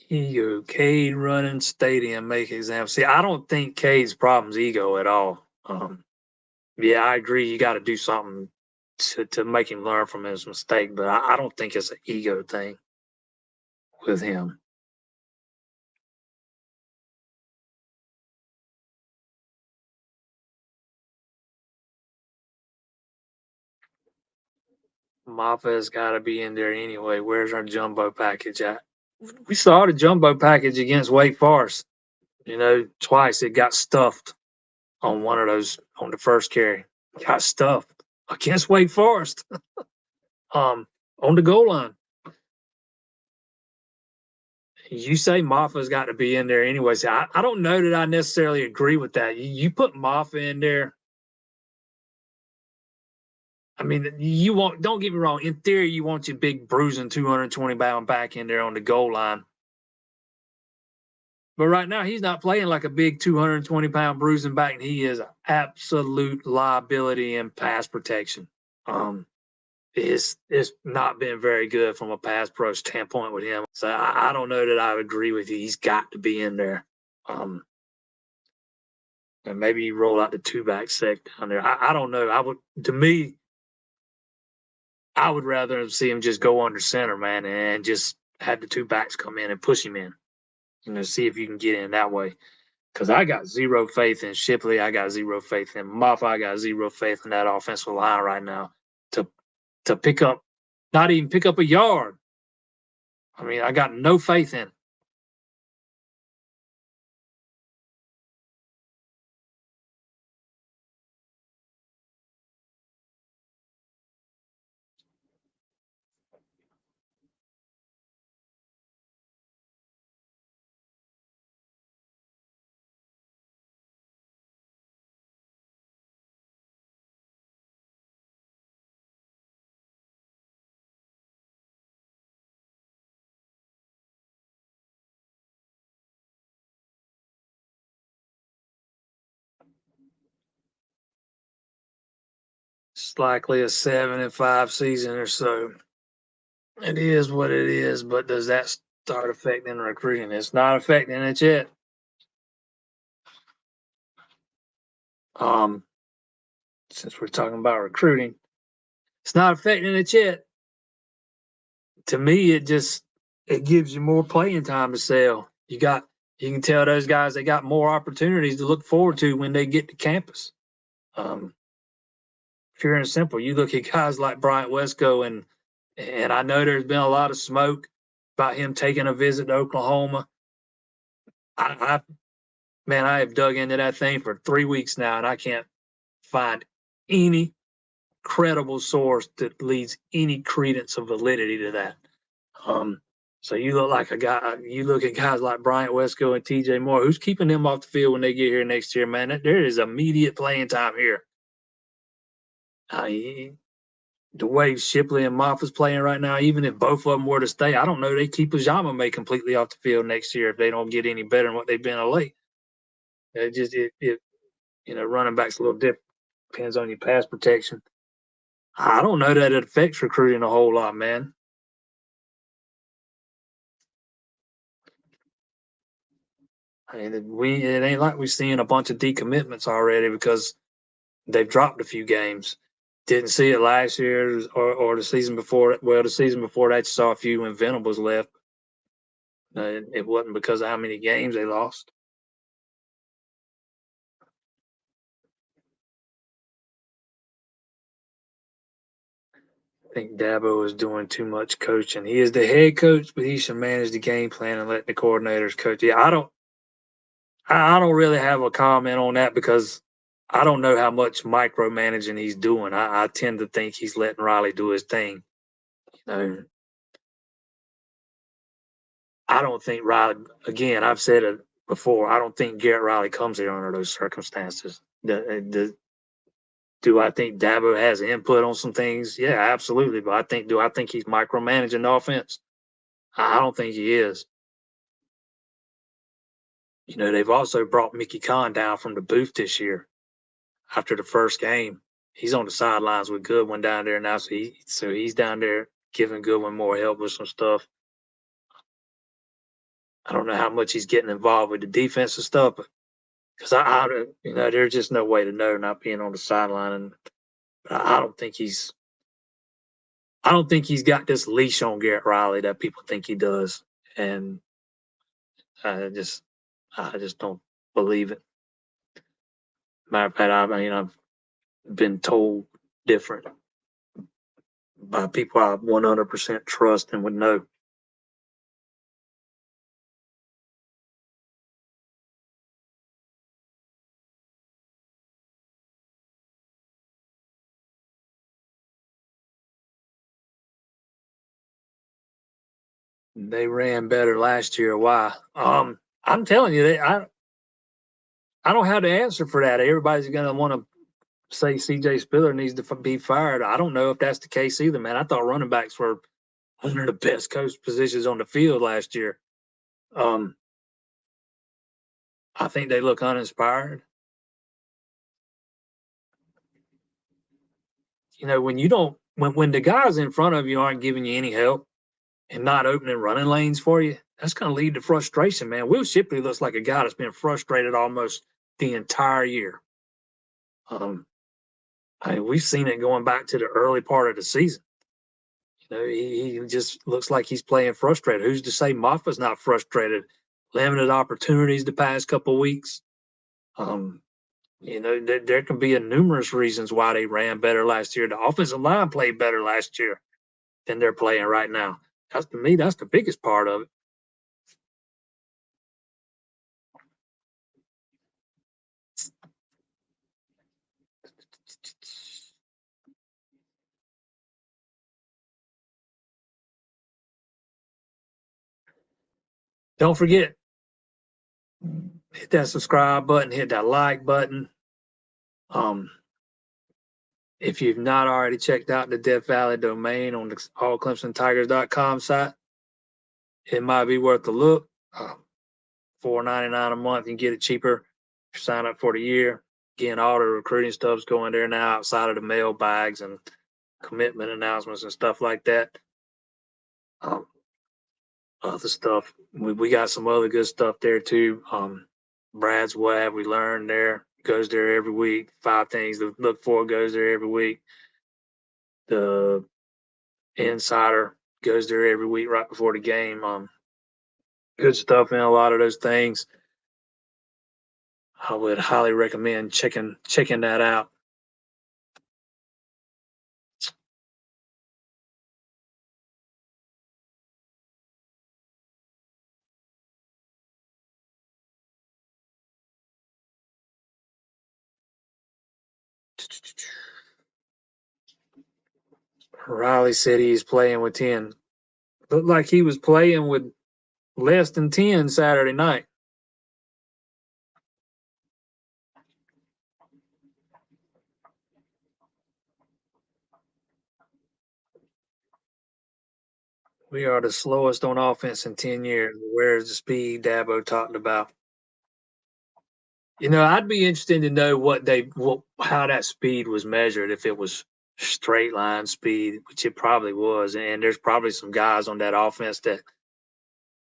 Ego, Cade running stadium, make example. See, I don't think Cade's problem's ego at all. Yeah, I agree. You got to do something to make him learn from his mistake, but I don't think it's an ego thing with him. Maffa's got to be in there anyway. Where's our jumbo package at? We saw the jumbo package against Wake Forest. Twice it got stuffed on one of those on the first carry. Got stuffed against Wake Forest. On the goal line. You say Maffa's got to be in there anyway. So I don't know that I necessarily agree with that. You put Maffa in there. I mean, don't get me wrong. In theory, you want your big bruising 220-pound back in there on the goal line. But right now, he's not playing like a big 220-pound bruising back, and he is an absolute liability in pass protection. It's not been very good from a pass pro standpoint with him. So I don't know that I would agree with you. He's got to be in there. And maybe you roll out the 2-back sec down there. I don't know. I would rather see him just go under center, man, and just have the 2-backs come in and push him in. See if you can get in that way. Because I got zero faith in Shipley. I got zero faith in Moffa. I got zero faith in that offensive line right now to pick up, not even pick up a yard. I mean, I got no faith in it. It's likely a 7-5 season or so. It is what it is, but does that start affecting recruiting? It's not affecting it yet. Um, since we're talking about recruiting, it's not affecting it yet. To me, it gives you more playing time to sell. You can tell those guys they got more opportunities to look forward to when they get to campus. Pure and simple. You look at guys like Bryant Wesco, and I know there's been a lot of smoke about him taking a visit to Oklahoma. I man, I have dug into that thing for 3 weeks now, and I can't find any credible source that leads any credence or validity to that. Um, so you look like a guy. You look at guys like Bryant Wesco and T.J. Moore, who's keeping them off the field when they get here next year. Man, there is immediate playing time here. The way Shipley and Moffitt's playing right now, even if both of them were to stay, I don't know they keep Ajamame completely off the field next year if they don't get any better than what they've been of late. Running back's a little different. Depends on your pass protection. I don't know that it affects recruiting a whole lot, man. I mean, it ain't like we're seeing a bunch of decommitments already because they've dropped a few games. Didn't see it last year or the season before. Well, the season before that, you saw a few when Venables left. It wasn't because of how many games they lost. I think Dabo is doing too much coaching. He is the head coach, but he should manage the game plan and let the coordinators coach. Yeah, I don't really have a comment on that because I don't know how much micromanaging he's doing. I tend to think he's letting Riley do his thing. You know, I don't think Riley. Again, I've said it before. I don't think Garrett Riley comes here under those circumstances. Do I think Dabo has input on some things? Yeah, absolutely. But do I think he's micromanaging the offense? I don't think he is. They've also brought Mickey Khan down from the booth this year after the first game. He's on the sidelines with Goodwin down there now, so he's down there giving Goodwin more help with some stuff. I don't know how much he's getting involved with the defensive stuff, because there's just no way to know not being on the sideline, and I don't think he's got this leash on Garrett Riley that people think he does, and I just don't believe it. Matter of fact, I've been told different by people I 100% trust and would know. They ran better last year. Why? I'm telling you, I don't have the answer for that. Everybody's going to want to say C.J. Spiller needs to be fired. I don't know if that's the case either, man. I thought running backs were one of the best coach positions on the field last year. I think they look uninspired. When the guys in front of you aren't giving you any help and not opening running lanes for you, that's going to lead to frustration, man. Will Shipley looks like a guy that's been frustrated almost the entire year. We've seen it going back to the early part of the season. He just looks like he's playing frustrated. Who's to say Moffitt's not frustrated? Limited opportunities the past couple of weeks. There can be numerous reasons why they ran better last year. The offensive line played better last year than they're playing right now. That's the biggest part of it. Don't forget, hit that subscribe button, hit that like button. If you've not already checked out the Death Valley domain on the allclemsontigers.com site, it might be worth a look. $4.99 a month, you can get it cheaper. Sign up for the year. Again, all the recruiting stuff's going there now outside of the mailbags and commitment announcements and stuff like that. Um, Other stuff, we got some other good stuff there too. Brad's What Have We Learned there, goes there every week. 5 Things to Look For goes there every week. The Insider goes there every week right before the game. Good stuff in a lot of those things. I would highly recommend checking that out. Riley said he's playing with 10. Looked like he was playing with less than 10 Saturday night. We are the slowest on offense in 10 years. Where's the speed Dabo talked about? I'd be interested to know how that speed was measured, if it was straight line speed, which it probably was. And there's probably some guys on that offense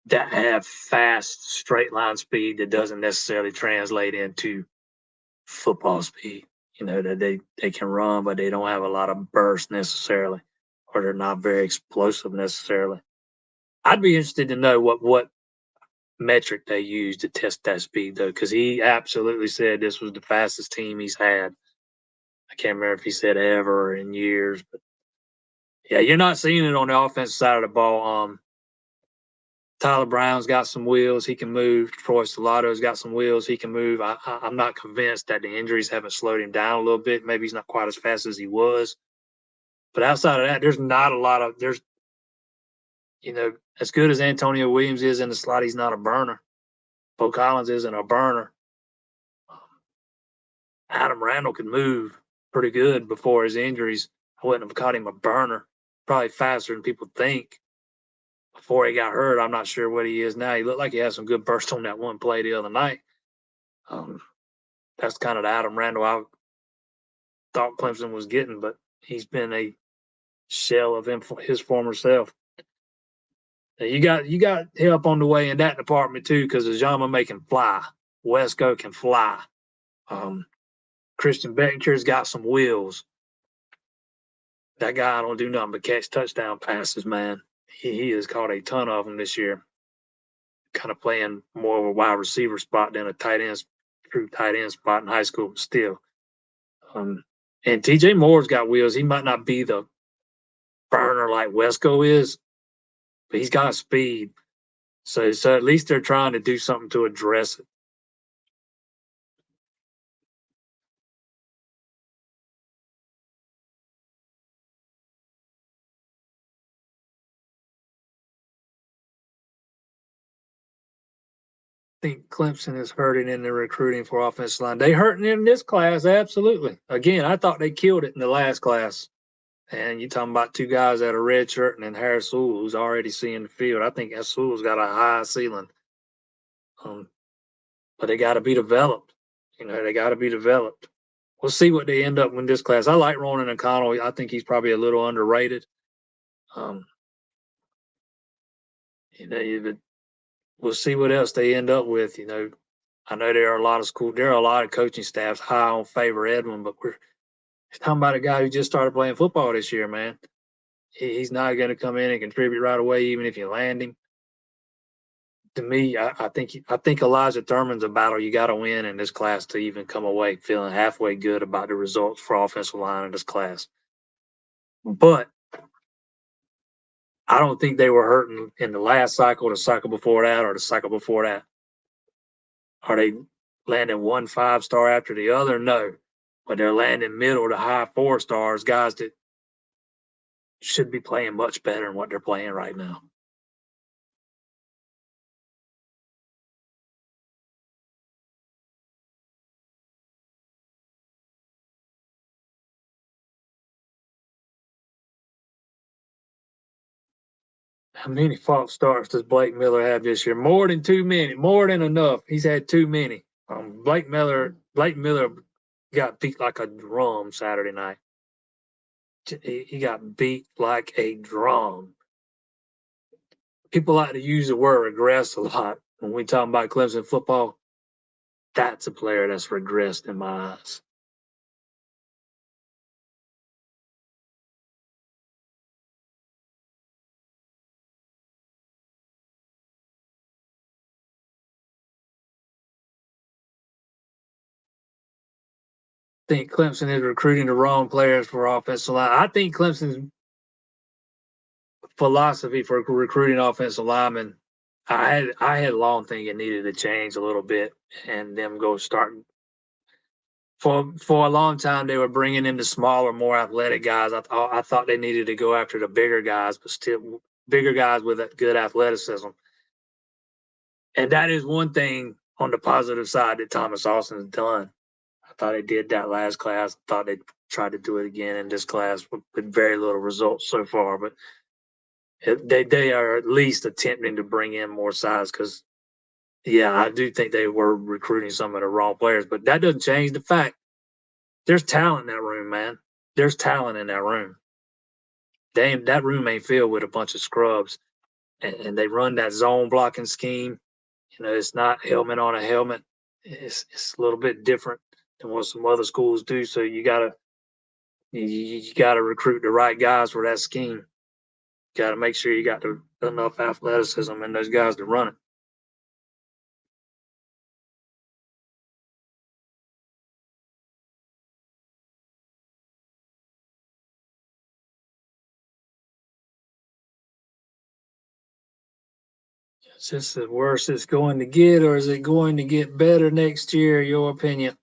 that have fast straight line speed that doesn't necessarily translate into football speed. That they can run, but they don't have a lot of burst necessarily, or they're not very explosive necessarily. I'd be interested to know what metric they used to test that speed though, because he absolutely said this was the fastest team he's had. I can't remember if he said ever or in years, but yeah, you're not seeing it on the offensive side of the ball. Tyler Brown's got some wheels, he can move. Troy Salato's got some wheels, he can move. I'm not convinced that the injuries haven't slowed him down a little bit. Maybe he's not quite as fast as he was, but outside of that, there's not a lot of as good as Antonio Williams is in the slot, he's not a burner. Bo Collins isn't a burner. Adam Randall could move pretty good before his injuries. I wouldn't have caught him a burner. Probably faster than people think. Before he got hurt, I'm not sure what he is now. He looked like he had some good burst on that one play the other night. That's kind of the Adam Randall I thought Clemson was getting, but he's been a shell of his former self. You got help on the way in that department too, because Ajama can fly. Wesco can fly. Christian Becker's got some wheels. That guy don't do nothing but catch touchdown passes, man. He has caught a ton of them this year. Kind of playing more of a wide receiver spot than a true tight end spot in high school, but still. And TJ Moore's got wheels. He might not be the burner like Wesco is, but he's got speed. So at least they're trying to do something to address it. I think Clemson is hurting in the recruiting for offensive line. They hurting in this class, absolutely. Again, I thought they killed it in the last class. And you're talking about 2 guys that are redshirt, and then Harris Sewell, who's already seeing the field. I think Sewell's got a high ceiling. But they got to be developed. They got to be developed. We'll see what they end up with this class. I like Ronan O'Connell. I think he's probably a little underrated. We'll see what else they end up with. I know there are a lot of coaching staffs high on Favor Edwin, but we're talking about a guy who just started playing football this year, man. He's not going to come in and contribute right away, even if you land him. To me, I think Elijah Thurman's a battle you got to win in this class to even come away feeling halfway good about the results for offensive line in this class. But I don't think they were hurting in the last cycle, the cycle before that, or the cycle before that. Are they landing 1 5-star after the other? No, but they're landing middle to high 4 stars, guys that should be playing much better than what they're playing right now. How many false starts does Blake Miller have this year? More than too many. More than enough. He's had too many. Blake Miller He got beat like a drum Saturday night. He got beat like a drum. People like to use the word regress a lot when we talk about Clemson football. That's a player that's regressed in my eyes. I think Clemson is recruiting the wrong players for offensive line. I think Clemson's philosophy for recruiting offensive linemen, I had long think it needed to change a little bit, and them go start for a long time they were bringing in the smaller, more athletic guys. I thought they needed to go after the bigger guys, but still bigger guys with good athleticism. And that is one thing on the positive side that Thomas Austin's done. I thought they did that last class. I thought they'd try to do it again in this class with very little results so far. But they are at least attempting to bring in more size because, yeah, I do think they were recruiting some of the wrong players. But that doesn't change the fact there's talent in that room, man. There's talent in that room. That room ain't filled with a bunch of scrubs, and they run that zone blocking scheme. It's not helmet on a helmet. It's a little bit different than what some other schools do. So you gotta recruit the right guys for that scheme. You gotta make sure you got enough athleticism in those guys to run it. It's just the worse it's going to get, or is it going to get better next year? Your opinion?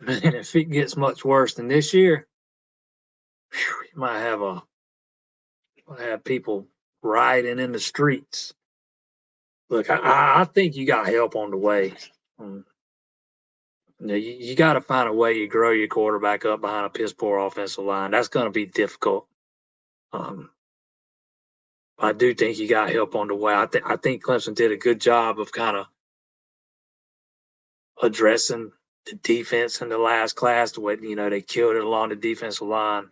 And if it gets much worse than this year, you might have people rioting in the streets. Look, I think you got help on the way. Um, you got to find a way to grow your quarterback up behind a piss poor offensive line. That's going to be difficult. Um, I do think you got help on the way. I think Clemson did a good job of kind of addressing the defense in the last class. The way they killed it along the defensive line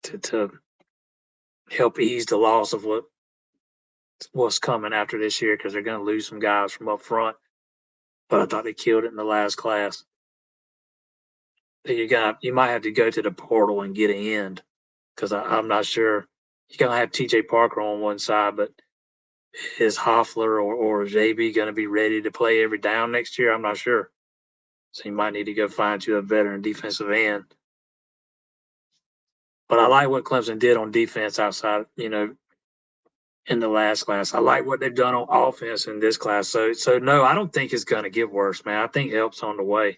to help ease the loss of what's coming after this year because they're going to lose some guys from up front. But I thought they killed it in the last class. You might have to go to the portal and get an end because I'm not sure. You're gonna have TJ Parker on one side, but is Hoffler or JB gonna be ready to play every down next year? I'm not sure. So you might need to go find you a veteran defensive end. But I like what Clemson did on defense outside, in the last class. I like what they've done on offense in this class. So no, I don't think it's gonna get worse, man. I think help's on the way.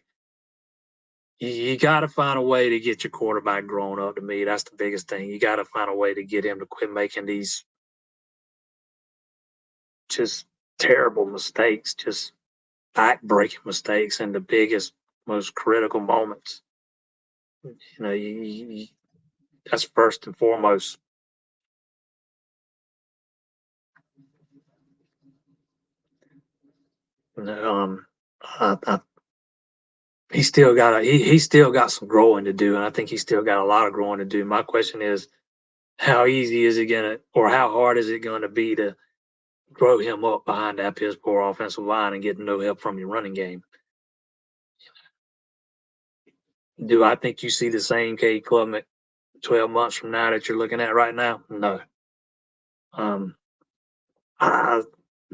You got to find a way to get your quarterback grown up. To me, that's the biggest thing. You got to find a way to get him to quit making these just terrible mistakes, just back-breaking mistakes in the biggest, most critical moments. That's first and foremost. Um, he's still got some growing to do, and I think he's still got a lot of growing to do. My question is, how easy is it gonna, or how hard is it gonna be to grow him up behind that piss poor offensive line and get no help from your running game? Do I think you see the same Cade Klubnik 12 months from now that you're looking at right now? No. Um, I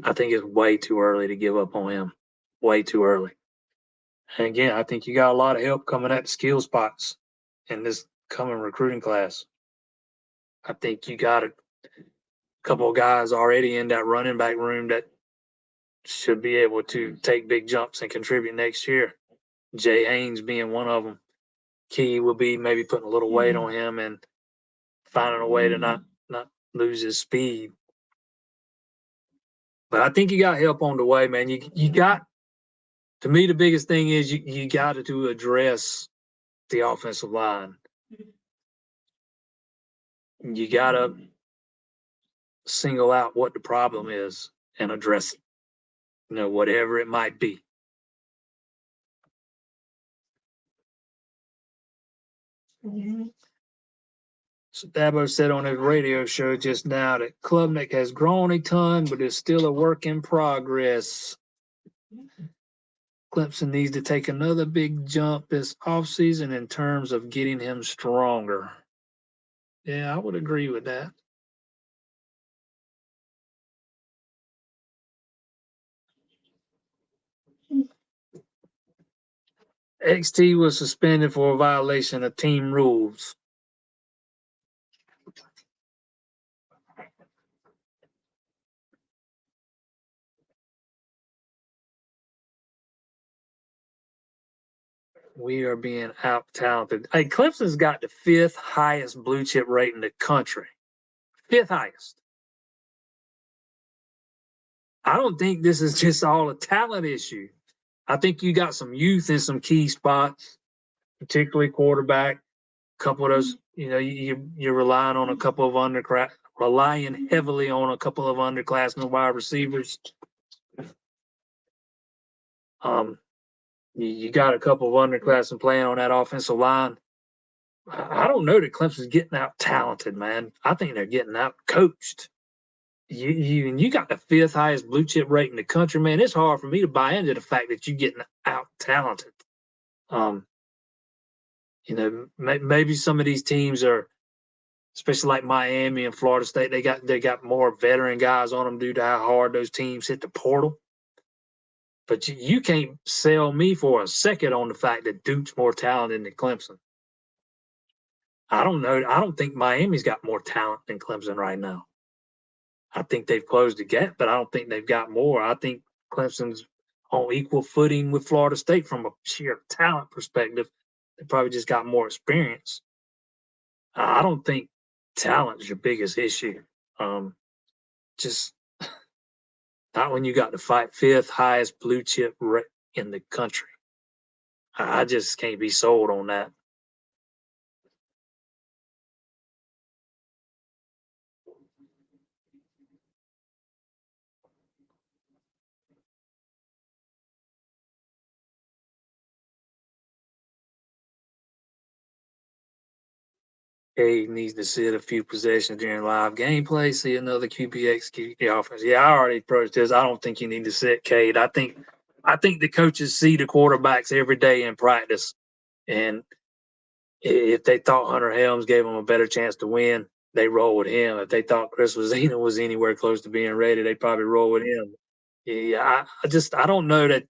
I think it's way too early to give up on him. Way too early. And again, I think you got a lot of help coming at the skill spots in this coming recruiting class. I think you got a couple of guys already in that running back room that should be able to take big jumps and contribute next year. Jay Haynes being one of them. Key will be maybe putting a little weight on him and finding a way to not lose his speed. But I think you got help on the way, man. You got, to me, the biggest thing is you got to address the offensive line. You got to single out what the problem is and address it, whatever it might be. So Dabo said on his radio show just now that Klubnik has grown a ton, but is still a work in progress. Clemson needs to take another big jump this offseason in terms of getting him stronger. Yeah, I would agree with that. XT was suspended for a violation of team rules. We are being out talented. Hey, Clemson's got the fifth highest blue chip rate in the country. Fifth highest. I don't think this is just all a talent issue. I think you got some youth in some key spots, particularly quarterback. A couple of those, you're relying on a couple of relying heavily on a couple of underclassmen wide receivers. You got a couple of underclassmen playing on that offensive line. I don't know that Clemson's getting out talented, man. I think they're getting out coached. You got the fifth highest blue chip rate in the country, man. It's hard for me to buy into the fact that you're getting out talented. Maybe some of these teams are, especially like Miami and Florida State, they got more veteran guys on them due to how hard those teams hit the portal. But you can't sell me for a second on the fact that Duke's more talented than Clemson. I don't know. I don't think Miami's got more talent than Clemson right now. I think they've closed the gap, but I don't think they've got more. I think Clemson's on equal footing with Florida State from a sheer talent perspective. They probably just got more experience. I don't think talent is your biggest issue. Just not when you got the fifth highest blue chip rate in the country. I just can't be sold on that. He needs to sit a few possessions during live gameplay, see another QB execute the offense. Yeah, I already approached this. I don't think you need to sit Cade. I think the coaches see the quarterbacks every day in practice, and if they thought Hunter Helms gave them a better chance to win, they roll with him. If they thought Chris Wazina was anywhere close to being ready, they probably roll with him. Yeah, I don't know that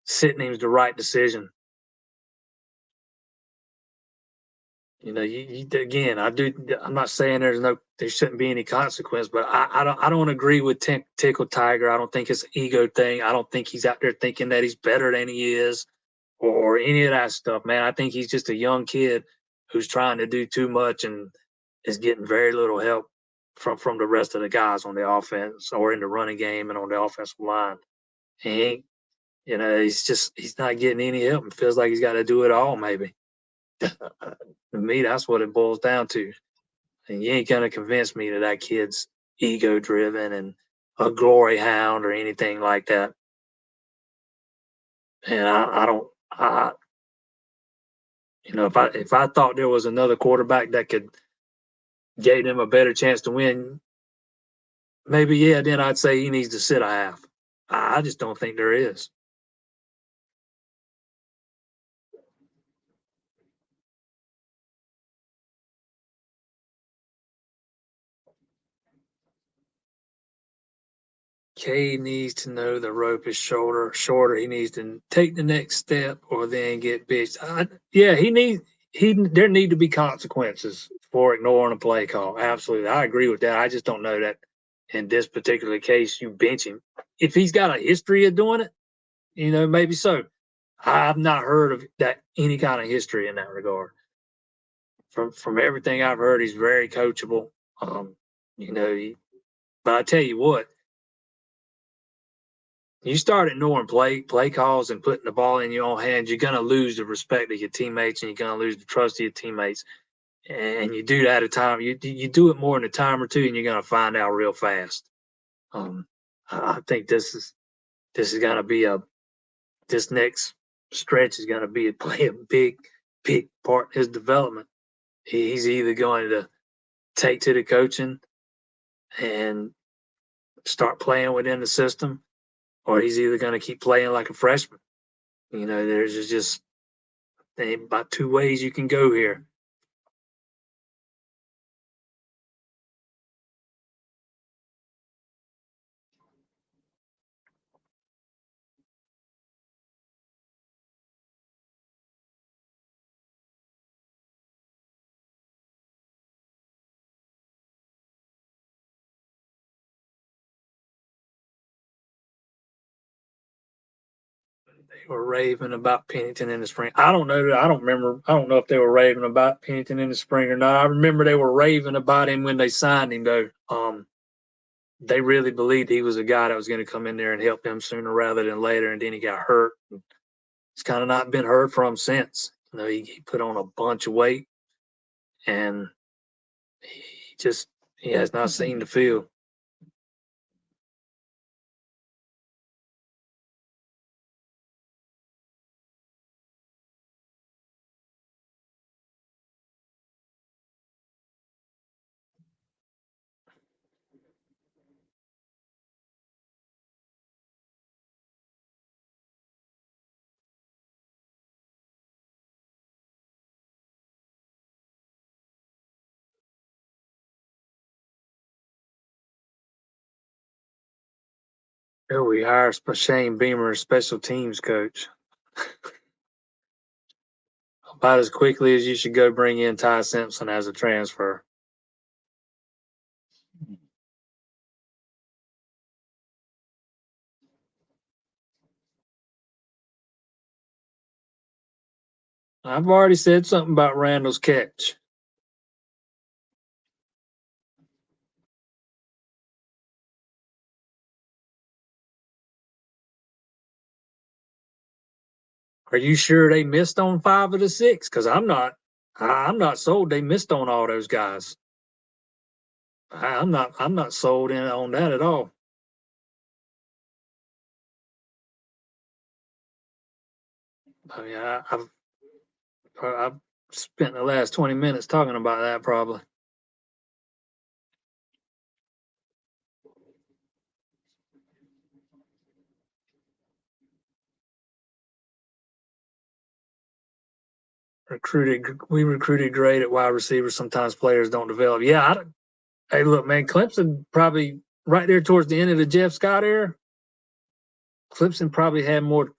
sitting him's the right decision. Again, I'm not saying there shouldn't be any consequence, but I don't agree with Tickle Tiger. I don't think it's an ego thing. I don't think he's out there thinking that he's better than he is, or any of that stuff, man. I think he's just a young kid who's trying to do too much and is getting very little help from the rest of the guys on the offense or in the running game and on the offensive line. He ain't, he's not getting any help and feels like he's got to do it all, maybe. To me, that's what it boils down to. And you ain't gonna convince me that kid's ego driven and a glory hound or anything like that. And I don't, if I thought there was another quarterback that could gave them a better chance to win, maybe then I'd say he needs to sit a half. I just don't think there is. Cade needs to know the rope is shorter. He needs to take the next step or then get bitched. There need to be consequences for ignoring a play call. Absolutely. I agree with that. I just don't know that in this particular case you bench him. If he's got a history of doing it, maybe so. I've not heard of that any kind of history in that regard. From everything I've heard, he's very coachable. But I tell you what, you start ignoring play calls and putting the ball in your own hands, you're gonna lose the respect of your teammates and you're gonna lose the trust of your teammates. And you do that at a time, you do it more in a time or two, and you're gonna find out real fast. I think this is gonna be this next stretch is gonna play a big part in his development. He's either going to take to the coaching and start playing within the system, or he's either going to keep playing like a freshman. There's just about two ways you can go here. They were raving about Pennington in the spring. I don't know. I don't remember. I don't know if they were raving about Pennington in the spring or not. I remember they were raving about him when they signed him, though. They really believed he was a guy that was going to come in there and help them sooner rather than later, and then he got hurt. It's kind of not been heard from since. He put on a bunch of weight, and he has not seen the field. We hire Shane Beamer as special teams coach. About as quickly as you should go bring in Ty Simpson as a transfer. I've already said something about Randall's catch. Are you sure they missed on 5 of the 6? Because I'm not sold they missed on all those guys. I'm not sold in on that at all. I mean, I've spent the last 20 minutes talking about that probably. We recruited great at wide receiver. Sometimes players don't develop. Yeah, hey, look, man, Clemson probably right there towards the end of the Jeff Scott era. Clemson probably had more,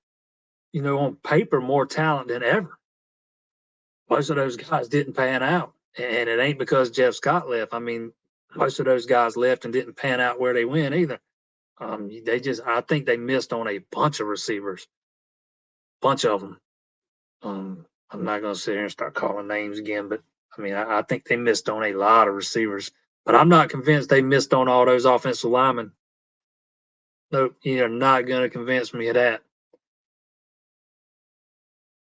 on paper, more talent than ever. Most of those guys didn't pan out, and it ain't because Jeff Scott left. I mean, most of those guys left and didn't pan out where they went either. I think they missed on a bunch of receivers, bunch of them. I'm not going to sit here and start calling names again, but I mean, I think they missed on a lot of receivers, but I'm not convinced they missed on all those offensive linemen. No, you're not going to convince me of that.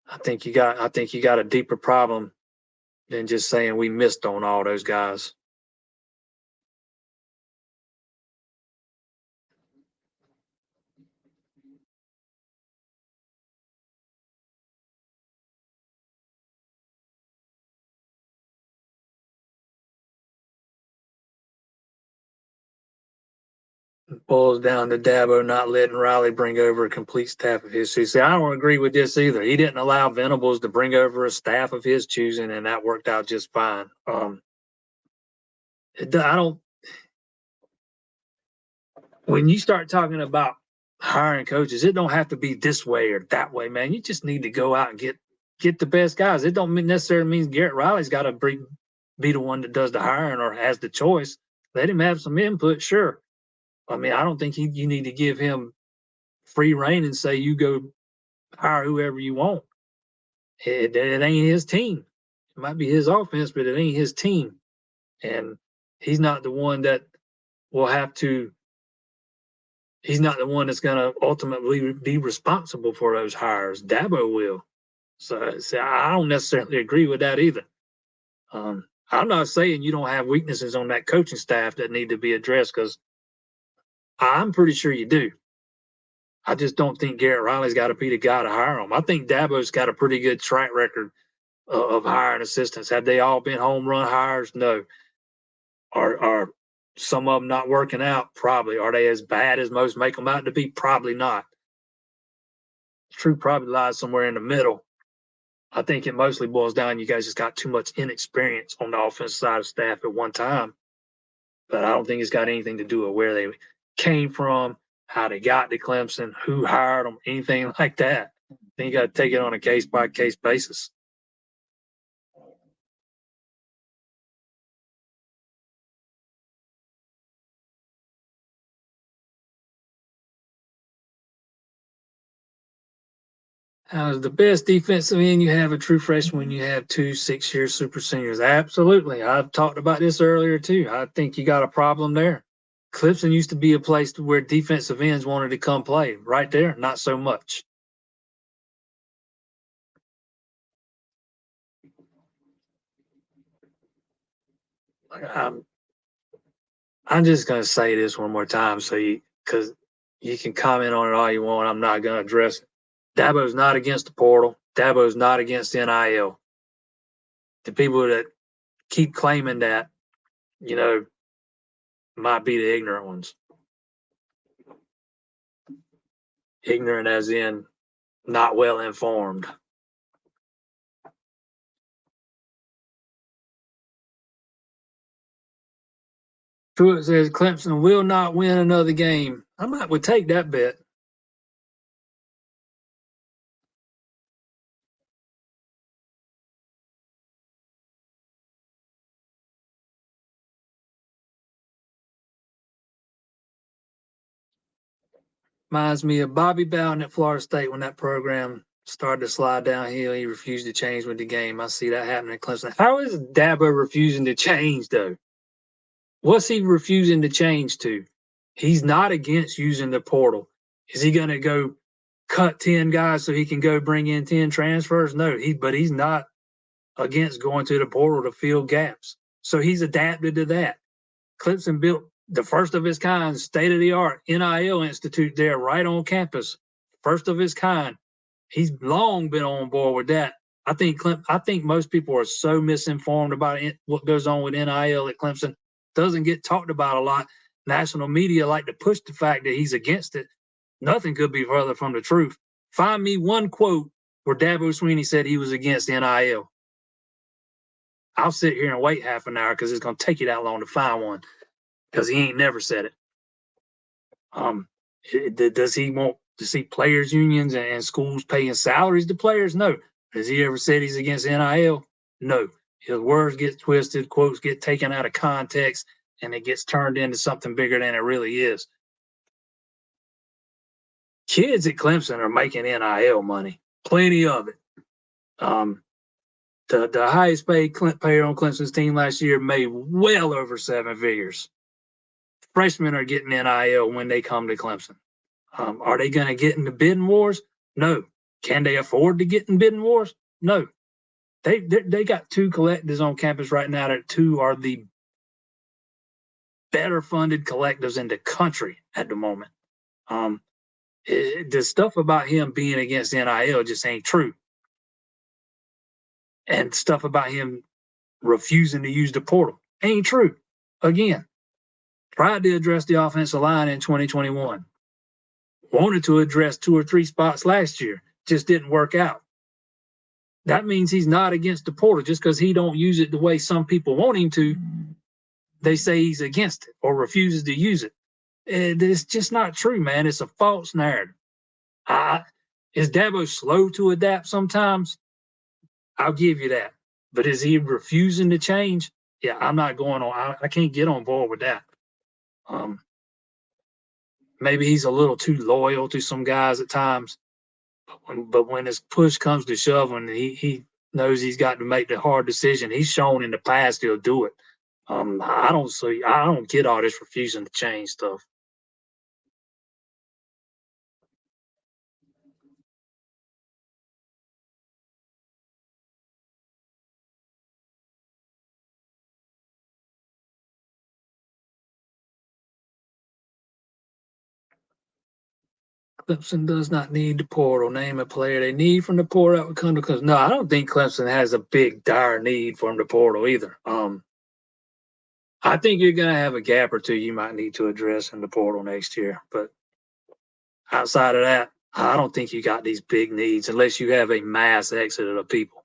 I think you got a deeper problem than just saying we missed on all those guys. It boils down to Dabo not letting Riley bring over a complete staff of his choosing. See, I don't agree with this either. He didn't allow Venables to bring over a staff of his choosing, and that worked out just fine. I don't. When you start talking about hiring coaches, it don't have to be this way or that way, man. You just need to go out and get the best guys. It don't necessarily mean Garrett Riley's got to be the one that does the hiring or has the choice. Let him have some input, sure. I mean, I don't think you need to give him free reign and say you go hire whoever you want. It ain't his team. It might be his offense, but it ain't his team. And he's not the one that will have to he's not the one that's going to ultimately be responsible for those hires. Dabo will. So I don't necessarily agree with that either. I'm not saying you don't have weaknesses on that coaching staff that need to be addressed, because I'm pretty sure you do. I just don't think Garrett Riley's got to be the guy to hire them. I think Dabo's got a pretty good track record of hiring assistants. Have they all been home run hires? No. Are some of them not working out? Probably. Are they as bad as most make them out to be? Probably not. The truth probably lies somewhere in the middle. I think it mostly boils down you guys just got too much inexperience on the offensive side of staff at one time. But I don't think it's got anything to do with where they came from, how they got to Clemson, who hired them, anything like that. I think you got to take it on a case by case basis. The best defensive end you have a true freshman when you have 2 6-year super seniors. Absolutely. I've talked about this earlier too. I think you got a problem there. Clemson used to be a place where defensive ends wanted to come play. Right there, not so much. I'm, I'm just gonna say this one more time, so because you can comment on it all you want. I'm not gonna address it. Dabo's not against the portal. Dabo's not against NIL. The people that keep claiming that, you know, might be the ignorant ones. Ignorant as in not well informed. Pruitt says Clemson will not win another game. I would take that bet. Reminds me of Bobby Bowden at Florida State when that program started to slide downhill. He refused to change with the game. I see that happening at Clemson. How is Dabo refusing to change, though? What's he refusing to change to? He's not against using the portal. Is he going to go cut 10 guys so he can go bring in 10 transfers? No, but he's not against going to the portal to fill gaps. So he's adapted to that. Clemson built the first of its kind, state of the art NIL institute there right on campus. First of its kind. He's long been on board with that. I think most people are so misinformed about what goes on with NIL at Clemson. Doesn't get talked about a lot. National media like to push the fact that he's against it. Nothing could be further from the truth. Find me one quote where Dabo Swinney said he was against NIL. I'll sit here and wait half an hour because it's going to take you that long to find one because he ain't never said it. Does he want to see players' unions and schools paying salaries to players? No. Has he ever said he's against NIL? No. His words get twisted, quotes get taken out of context, and it gets turned into something bigger than it really is. Kids at Clemson are making NIL money, plenty of it. The highest paid player on Clemson's team last year made well over 7 figures. Freshmen are getting NIL when they come to Clemson. Are they going to get into bidding wars? No. Can they afford to get in bidding wars? No. They got 2 collectives on campus right now that 2 are the better funded collectives in the country at the moment. The stuff about him being against NIL just ain't true. And stuff about him refusing to use the portal ain't true. Again, tried to address the offensive line in 2021. Wanted to address 2 or 3 spots last year. Just didn't work out. That means he's not against the portal just because he don't use it the way some people want him to. They say he's against it or refuses to use it. It's just not true, man. It's a false narrative. Is Dabo slow to adapt sometimes? I'll give you that. But is he refusing to change? Yeah, I'm not going on. I can't get on board with that. Maybe he's a little too loyal to some guys at times. But when his push comes to shove, when he knows he's got to make the hard decision, he's shown in the past he'll do it. I don't get all this refusing to change stuff. Clemson does not need the portal. Name a player they need from the portal that would come to Clemson. No, I don't think Clemson has a big dire need from the portal either. I think you're going to have a gap or two you might need to address in the portal next year. But outside of that, I don't think you got these big needs unless you have a mass exodus of people,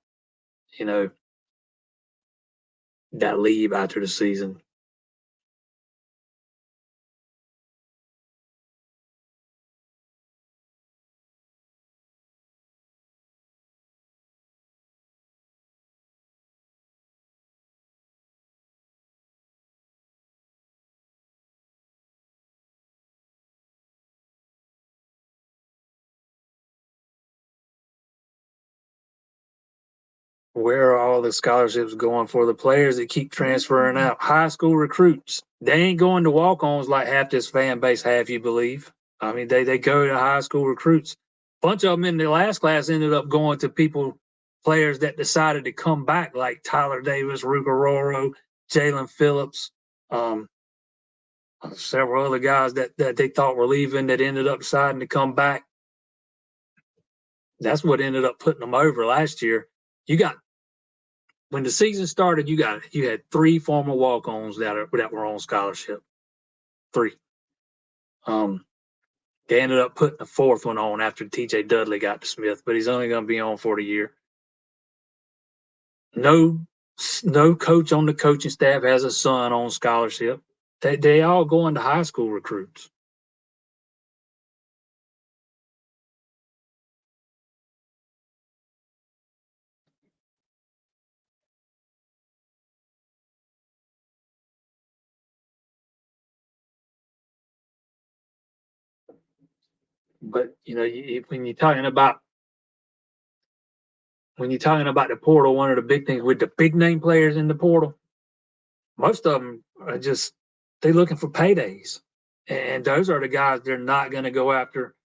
that leave after the season. Where are all the scholarships going for the players that keep transferring out? High school recruits. They ain't going to walk-ons like half this fan base have you believe. I mean, they go to high school recruits. A bunch of them in the last class ended up going to players that decided to come back, like Tyler Davis, Rugeroro, Jalen Phillips, several other guys that they thought were leaving that ended up deciding to come back. That's what ended up putting them over last year. When the season started, you had 3 former walk-ons that were on scholarship. 3. They ended up putting a 4th one on after TJ Dudley got to Smith, but he's only going to be on for the year. No coach on the coaching staff has a son on scholarship. They all go into high school recruits. But when you're talking about the portal, one of the big things with the big name players in the portal, most of them are just they're looking for paydays, and those are the guys they're not going to go after.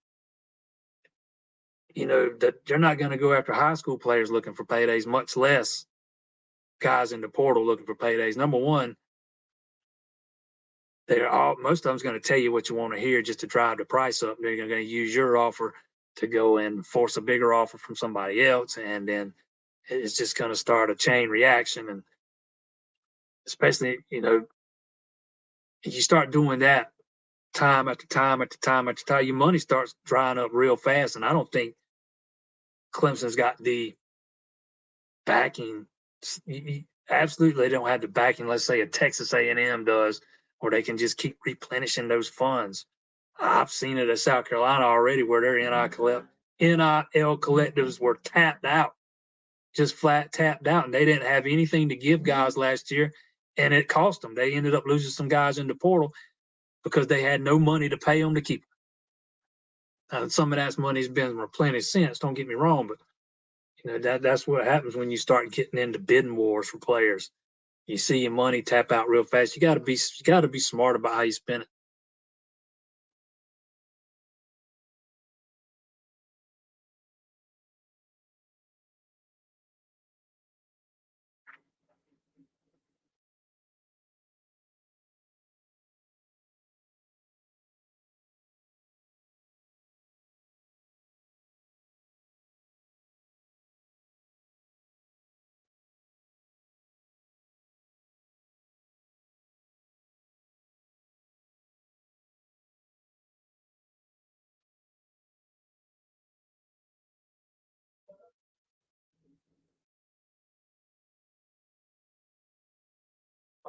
That they're not going to go after high school players looking for paydays, much less guys in the portal looking for paydays. Number one, most of them's going to tell you what you want to hear just to drive the price up. They're going to use your offer to go and force a bigger offer from somebody else, and then it's just going to start a chain reaction. And especially, you start doing that time after time after time after time, your money starts drying up real fast. And I don't think Clemson's got the backing. Absolutely, they don't have the backing. Let's say a Texas A&M does, where they can just keep replenishing those funds. I've seen it at South Carolina already, where their NIL collectives were tapped out, just flat tapped out, and they didn't have anything to give guys last year, and it cost them. They ended up losing some guys in the portal because they had no money to pay them to keep them. Some of that money's been replenished since. Don't get me wrong, but that's what happens when you start getting into bidding wars for players. You see your money tap out real fast. You got to be smart about how you spend it.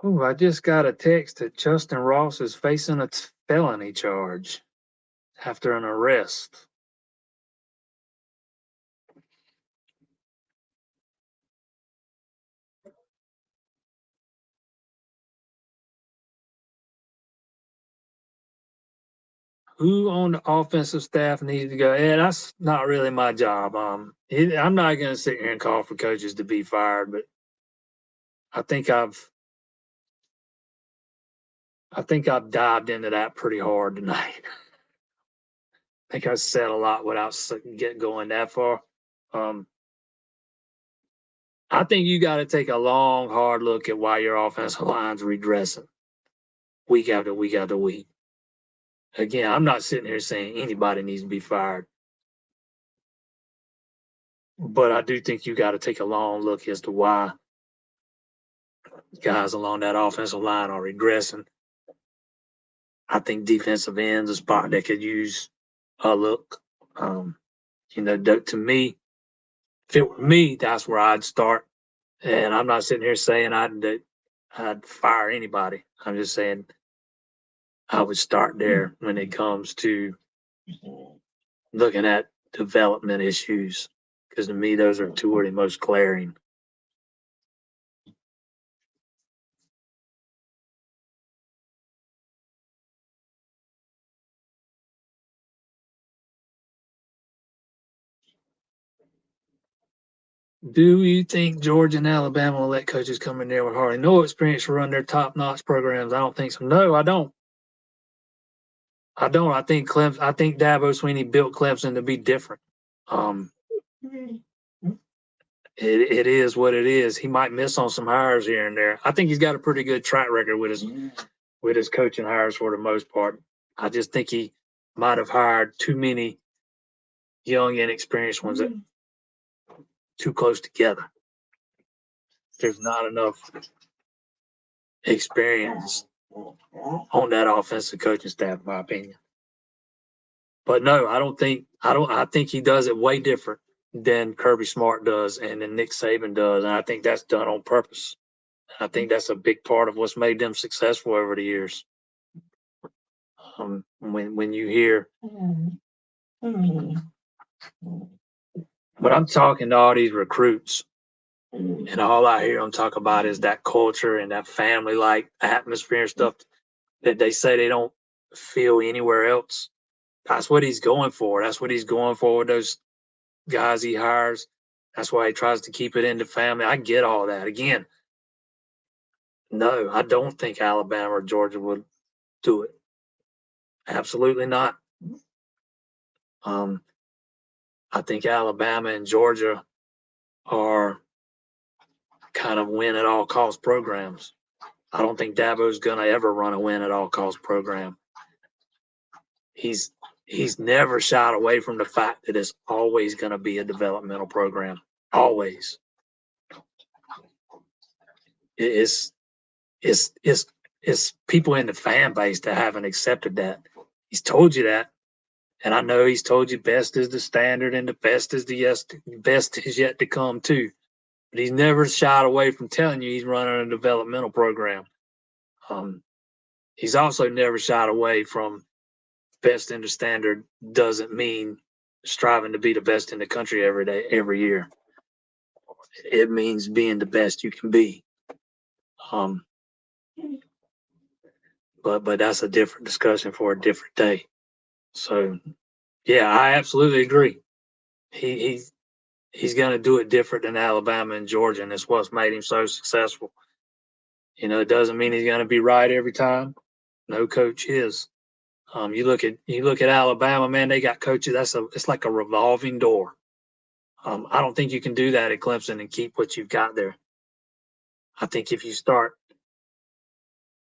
Oh, I just got a text that Justin Ross is facing a felony charge after an arrest. Who on the offensive staff needs to go? Yeah, that's not really my job. I'm not going to sit here and call for coaches to be fired, but I think I've dived into that pretty hard tonight. I think I said a lot without going that far. I think you got to take a long, hard look at why your offensive line's regressing week after week after week. Again, I'm not sitting here saying anybody needs to be fired, but I do think you got to take a long look as to why guys along that offensive line are regressing. I think defensive ends a spot that could use a look. To me, if it were me, that's where I'd start. And I'm not sitting here saying I'd fire anybody. I'm just saying I would start there when it comes to looking at development issues, because to me, those are two of the most glaring. Do you think Georgia and Alabama will let coaches come in there with hardly no experience to run their top-notch programs? I don't think so. No, I don't. I don't. I think Dabo Swinney built Clemson to be different. Um, it is what it is. He might miss on some hires here and there. I think he's got a pretty good track record with his coaching hires for the most part. I just think he might have hired too many young, inexperienced ones that too close together. There's not enough experience on that offensive coaching staff, in my opinion. But no, I think he does it way different than Kirby Smart does and then Nick Saban does. And I think that's done on purpose. I think that's a big part of what's made them successful over the years. When you hear, but I'm talking to all these recruits, and all I hear them talk about is that culture and that family-like atmosphere and stuff that they say they don't feel anywhere else. That's what he's going for. That's what he's going for with those guys he hires. That's why he tries to keep it in the family. I get all that. Again, no, I don't think Alabama or Georgia would do it. Absolutely not. I think Alabama and Georgia are kind of win at all cost programs. I don't think Dabo's gonna ever run a win at all cost program. He's never shied away from the fact that it's always gonna be a developmental program. Always. It's people in the fan base that haven't accepted that. He's told you that. And I know he's told you best is the standard and the best is best is yet to come too. But he's never shied away from telling you he's running a developmental program. He's also never shied away from best in the standard doesn't mean striving to be the best in the country every day, every year. It means being the best you can be. But that's a different discussion for a different day. So, yeah, I absolutely agree. He's going to do it different than Alabama and Georgia, and it's what's made him so successful. It doesn't mean he's going to be right every time. No coach is. You look at Alabama, man. They got coaches. It's like a revolving door. I don't think you can do that at Clemson and keep what you've got there. I think if you start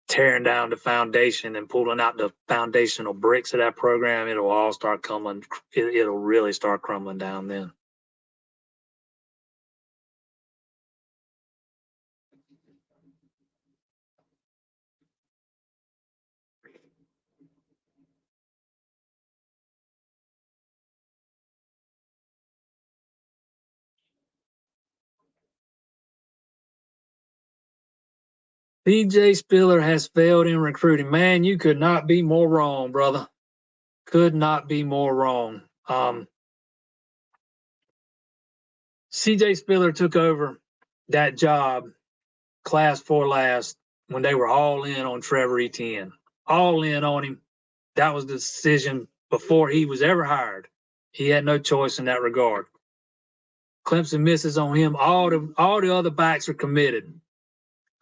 tearing down the foundation and pulling out the foundational bricks of that program, it'll all start crumbling. It'll really start crumbling down then. BJ Spiller has failed in recruiting. Man, you could not be more wrong, brother. Could not be more wrong. CJ Spiller took over that job, class 4 last, when they were all in on Trevor Etienne. All in on him. That was the decision before he was ever hired. He had no choice in that regard. Clemson misses on him. All the other backs are committed.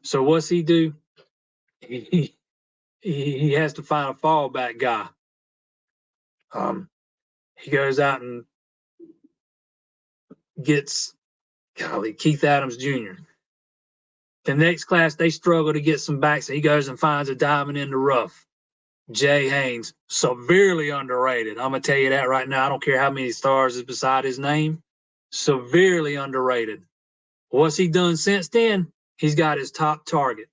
So what's he do? He has to find a fallback guy. He goes out and gets Keith Adams Jr. The next class, they struggle to get some backs, and he goes and finds a diamond in the rough. Jay Haynes, severely underrated. I'm gonna tell you that right now. I don't care how many stars is beside his name. Severely underrated. What's he done since then? He's got his top target.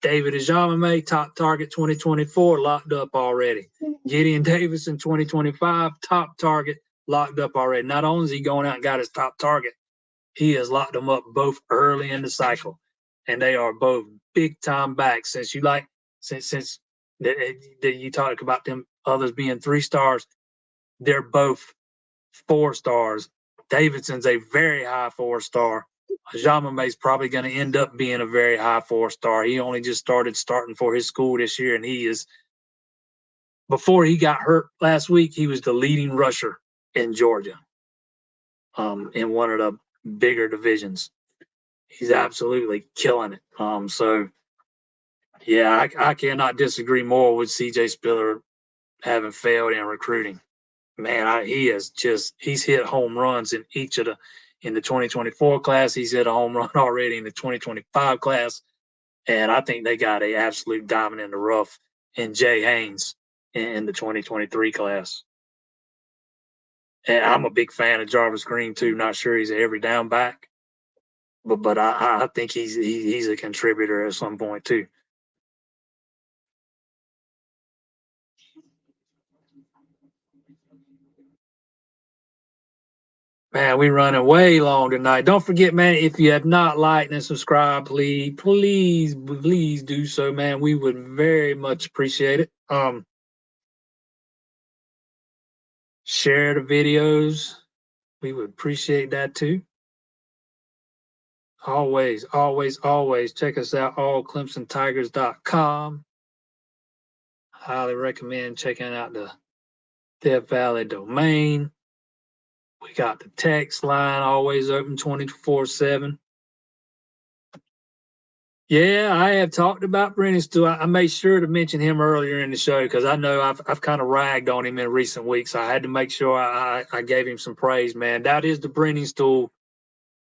David Ajamame, top target 2024, locked up already. Gideon Davis in 2025, top target, locked up already. Not only is he going out and got his top target, he has locked them up both early in the cycle. And they are both big time backs. Since you talk about them others being 3 stars, they're both 4 stars. Davidson's a very high 4-star. Ajamame is probably going to end up being a very high 4-star. He only just starting for his school this year, and he is, before he got hurt last week, he was the leading rusher in Georgia, in one of the bigger divisions. He's absolutely killing it. So yeah, I cannot disagree more with CJ Spiller having failed in recruiting. Man, he's hit home runs in in the 2024 class. He's hit a home run already in the 2025 class. And I think they got a absolute diamond in the rough in Jay Haynes in the 2023 class. And I'm a big fan of Jarvis Green too. Not sure he's an every down back, but I think he's a contributor at some point too. Man, we running way long tonight. Don't forget, man, if you have not liked and subscribed, please do so, man. We would very much appreciate it. Share the videos. We would appreciate that too. Always check us out, allclemsontigers.com. Highly recommend checking out the Death Valley domain. We got the text line always open 24/7. Yeah, I have talked about Brennan Stew. I made sure to mention him earlier in the show because I know I've kind of ragged on him in recent weeks. I had to make sure I gave him some praise, man. That is the Brennan Stew.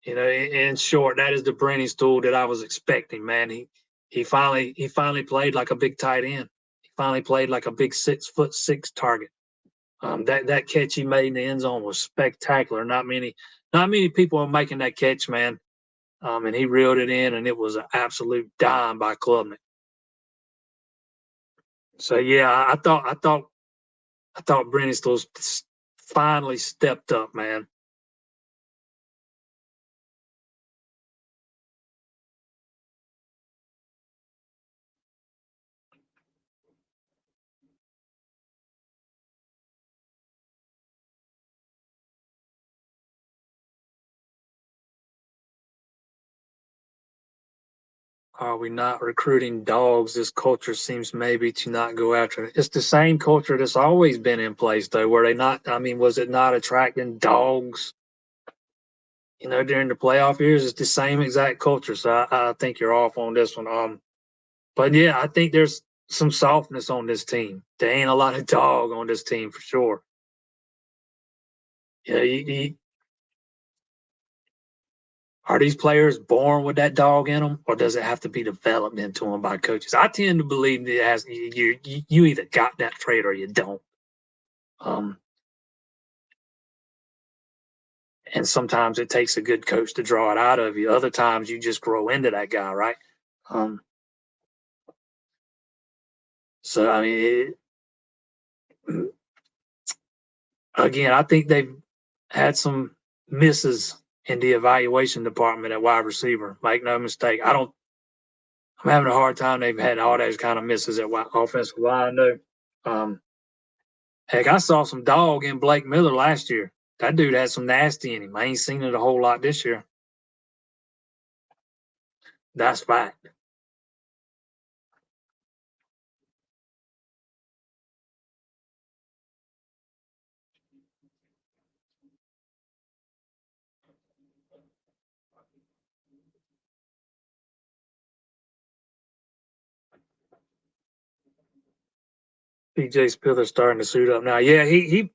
You know, in short, that is the Brennan Stew that I was expecting, man. He finally played like a big tight end. He finally played like a big 6'6" target. That catch he made in the end zone was spectacular. Not many people are making that catch, man. And he reeled it in, and it was an absolute dime by Klubnik. So yeah, I thought Brennan Steele finally stepped up, man. Are we not recruiting dogs? This culture seems maybe to not go after it. It's the same culture that's always been in place, though. Were they not? I mean, was it not attracting dogs? You know, during the playoff years, it's the same exact culture. So I think you're off on this one. But yeah, I think there's some softness on this team. There ain't a lot of dog on this team for sure. Yeah, are these players born with that dog in them, or does it have to be developed into them by coaches? I tend to believe that it has, you either got that trait or you don't. Um, and sometimes it takes a good coach to draw it out of you. Other times you just grow into that guy, right? Um, so I mean, again, I think they've had some misses in the evaluation department at wide receiver. Make no mistake. I'm having a hard time. They've had all those kind of misses at offensive line. No. Heck, I saw some dog in Blake Miller last year. That dude had some nasty in him. I ain't seen it a whole lot this year. That's fact. PJ Spiller starting to suit up now. Yeah, he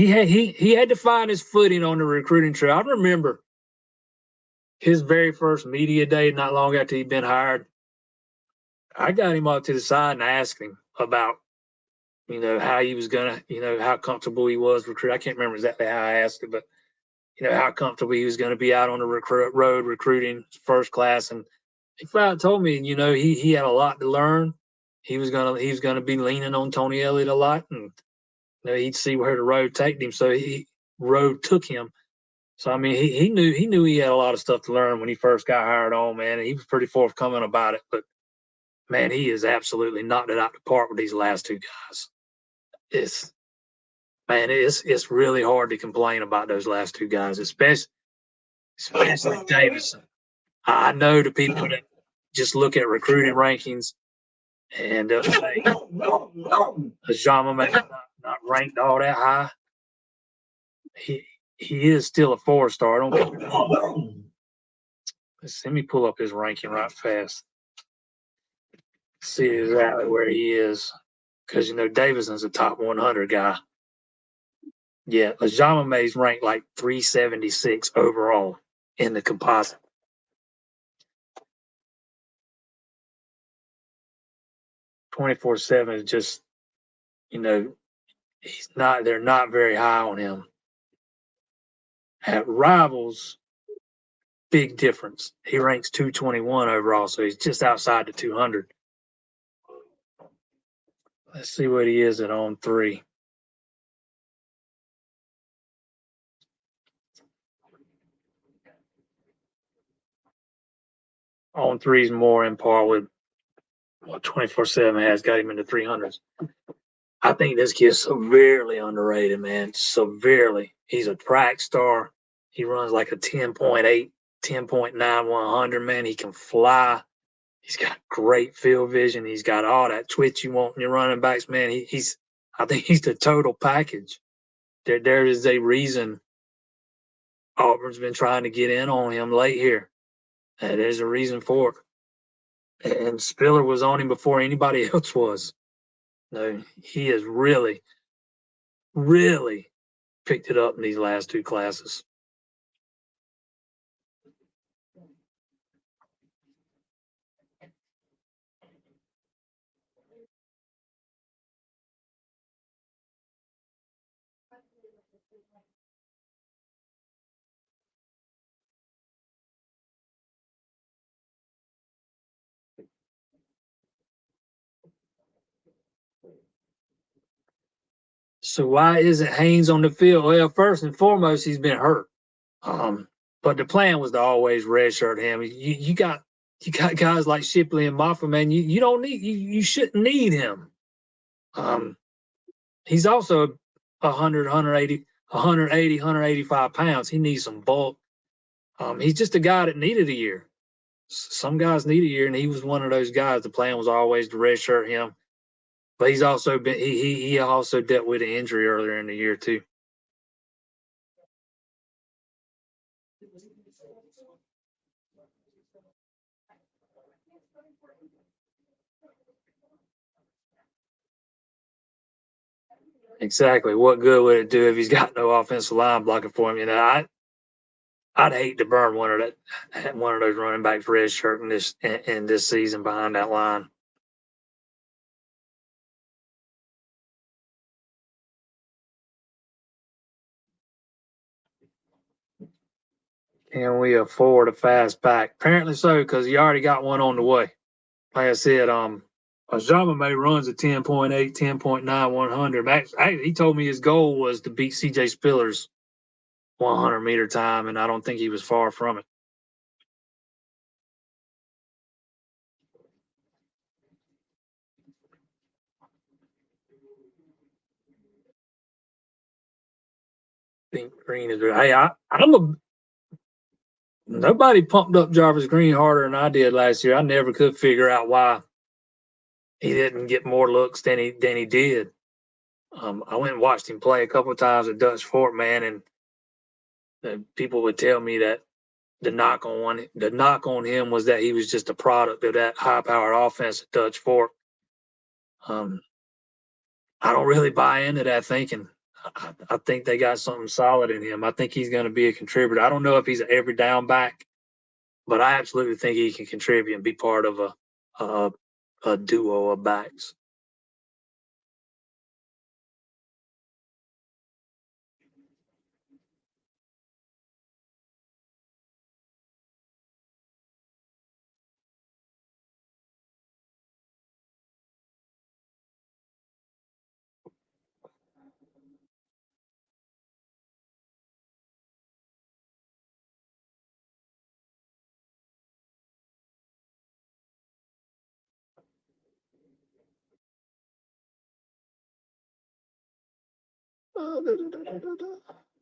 had to find his footing on the recruiting trail. I remember his very first media day, not long after he'd been hired. I got him up to the side and asked him about how he was gonna, how comfortable he was recruit. I can't remember exactly how I asked it, but how comfortable he was going to be out on the road recruiting first class. And he flat out told me, he had a lot to learn. He was gonna be leaning on Tony Elliott a lot, and he'd see where the road take him. So road took him. So I mean, he knew he had a lot of stuff to learn when he first got hired on, man. And he was pretty forthcoming about it. But man, he has absolutely knocked it out the park with these last two guys. It's it's really hard to complain about those last two guys, especially Davison. I know the people that just look at recruiting rankings and say Ajama may not ranked all that high. He is still a 4-star. Don't get me wrong. Let me pull up his ranking right fast. See exactly where he is. Because Davison's a top 100 guy. Yeah, Ajama May's ranked like 376 overall in the composite. 24/7 is just, they're not very high on him. At Rivals, big difference. He ranks 221 overall, so he's just outside the 200. Let's see what he is at On3. On3 is more in par with what 24/7 has, got him in the 300s. I think this kid's severely underrated, man. Severely. He's a track star. He runs like a 10.8, 10.9, 100, man. He can fly. He's got great field vision. He's got all that twitch you want in your running backs, man. I think he's the total package. There is a reason Auburn's been trying to get in on him late here. There's a reason for it. And Spiller was on him before anybody else was. No, he has really, really picked it up in these last two classes. So why isn't Haynes on the field? Well, first and foremost, he's been hurt. But the plan was to always redshirt him. You got guys like Shipley and Moffa, man. You don't need you shouldn't need him. He's also 100, 180, 180, 185 pounds. He needs some bulk. He's just a guy that needed a year. Some guys need a year, and he was one of those guys. The plan was always to redshirt him. But he's also been he also dealt with an injury earlier in the year too. Exactly. What good would it do if he's got no offensive line blocking for him? I'd hate to burn one of those running backs red shirt in this season behind that line. Can we afford a fast back? Apparently so, because he already got one on the way. Like I said, Ajama May runs a 10.8, 10.9, 100. He told me his goal was to beat CJ Spiller's 100-meter time, and I don't think he was far from it. I think Green is. Hey, nobody pumped up Jarvis Green harder than I did last year. I never could figure out why he didn't get more looks than he did. I went and watched him play a couple of times at Dutch Fort, man, and people would tell me that the knock on him was that he was just a product of that high-powered offense at Dutch Fort. I don't really buy into that thinking. I think they got something solid in him. I think he's going to be a contributor. I don't know if he's an every down back, but I absolutely think he can contribute and be part of a duo of backs.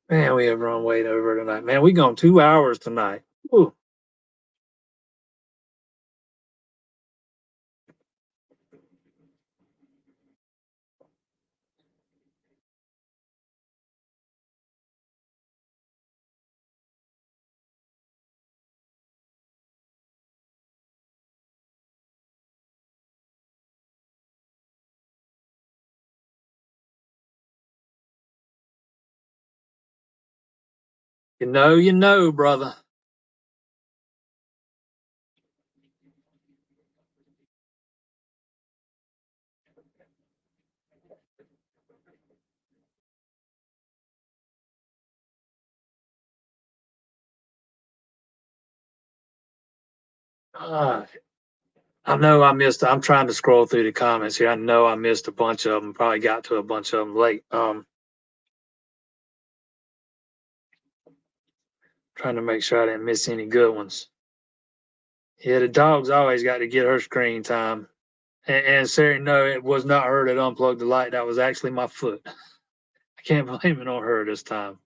Man, we have run way over tonight. Man, we gone 2 hours tonight. Ooh. You know, brother. I know I missed. I'm trying to scroll through the comments here. I know I missed a bunch of them. Probably got to a bunch of them late. Trying to make sure I didn't miss any good ones. Yeah, the dog's always got to get her screen time. And Sarah, no, it was not her that unplugged the light. That was actually my foot. I can't blame it on her this time.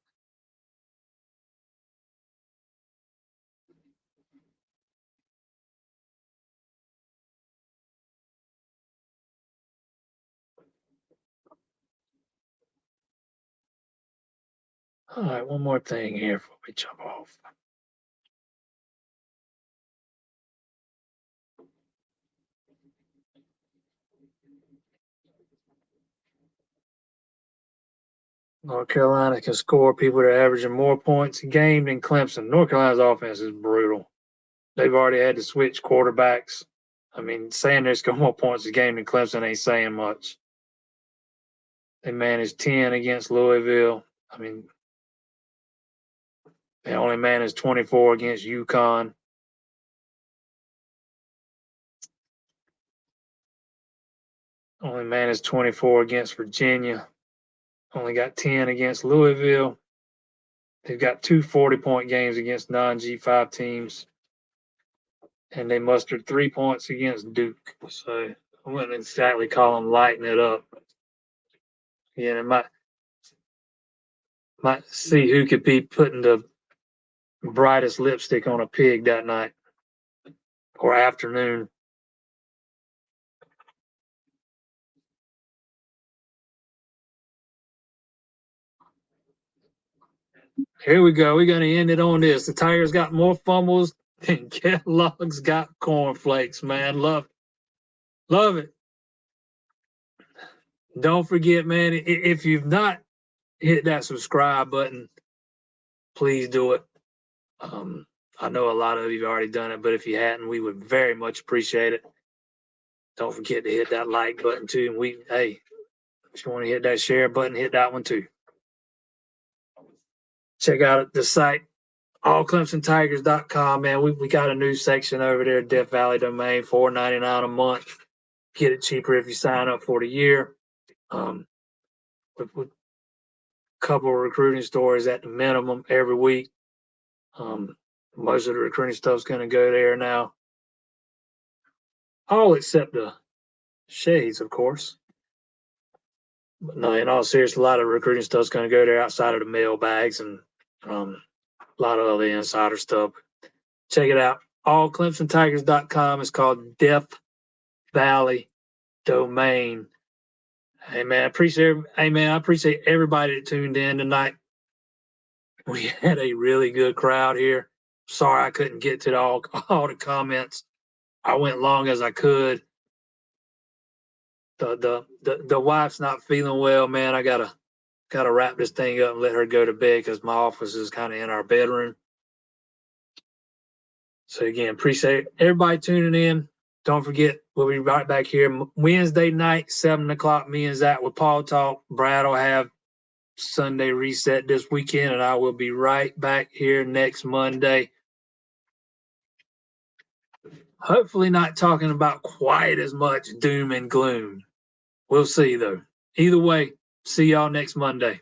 All right, one more thing here before we jump off. North Carolina can score people that are averaging more points a game than Clemson. North Carolina's offense is brutal. They've already had to switch quarterbacks. I mean, saying they score more points a game than Clemson ain't saying much. They managed 10 against Louisville. I mean, they only managed 24 against UConn. Only managed 24 against Virginia. Only got 10 against Louisville. They've got two 40-point games against non-G5 teams. And they mustered 3 points against Duke. So I wouldn't exactly call them lighting it up. Yeah, it might see who could be putting the brightest lipstick on a pig that night or afternoon. Here we go. We're going to end it on this. The Tigers got more fumbles than Kellogg's got cornflakes, man. Love it. Love it. Don't forget, man, if you've not hit that subscribe button, please do it. I know a lot of you have already done it, but if you hadn't, we would very much appreciate it. Don't forget to hit that like button too. And if you want to hit that share button, hit that one too. Check out the site, allclemsontigers.com, man. We got a new section over there, Death Valley Domain, $4.99 a month. Get it cheaper if you sign up for the year. With a couple of recruiting stories at the minimum every week. Most of the recruiting stuff's going to go there now. All except the shades, of course. But no, in all seriousness, a lot of recruiting stuff's going to go there outside of the mailbags and a lot of other insider stuff. Check it out. Allclemsontigers.com. It's called Death Valley Domain. Hey man, I appreciate everybody that tuned in tonight. We had a really good crowd here. Sorry I couldn't get to all the comments. I went long as I could. The wife's not feeling well, man. I gotta wrap this thing up and let her go to bed because my office is kind of in our bedroom. So again, appreciate everybody tuning in. Don't forget, we'll be right back here Wednesday night, 7:00. Me and Zach with Paul Talk. Brad will have Sunday reset this weekend, and I will be right back here next Monday. Hopefully not talking about quite as much doom and gloom. We'll see, though. Either way, see y'all next Monday.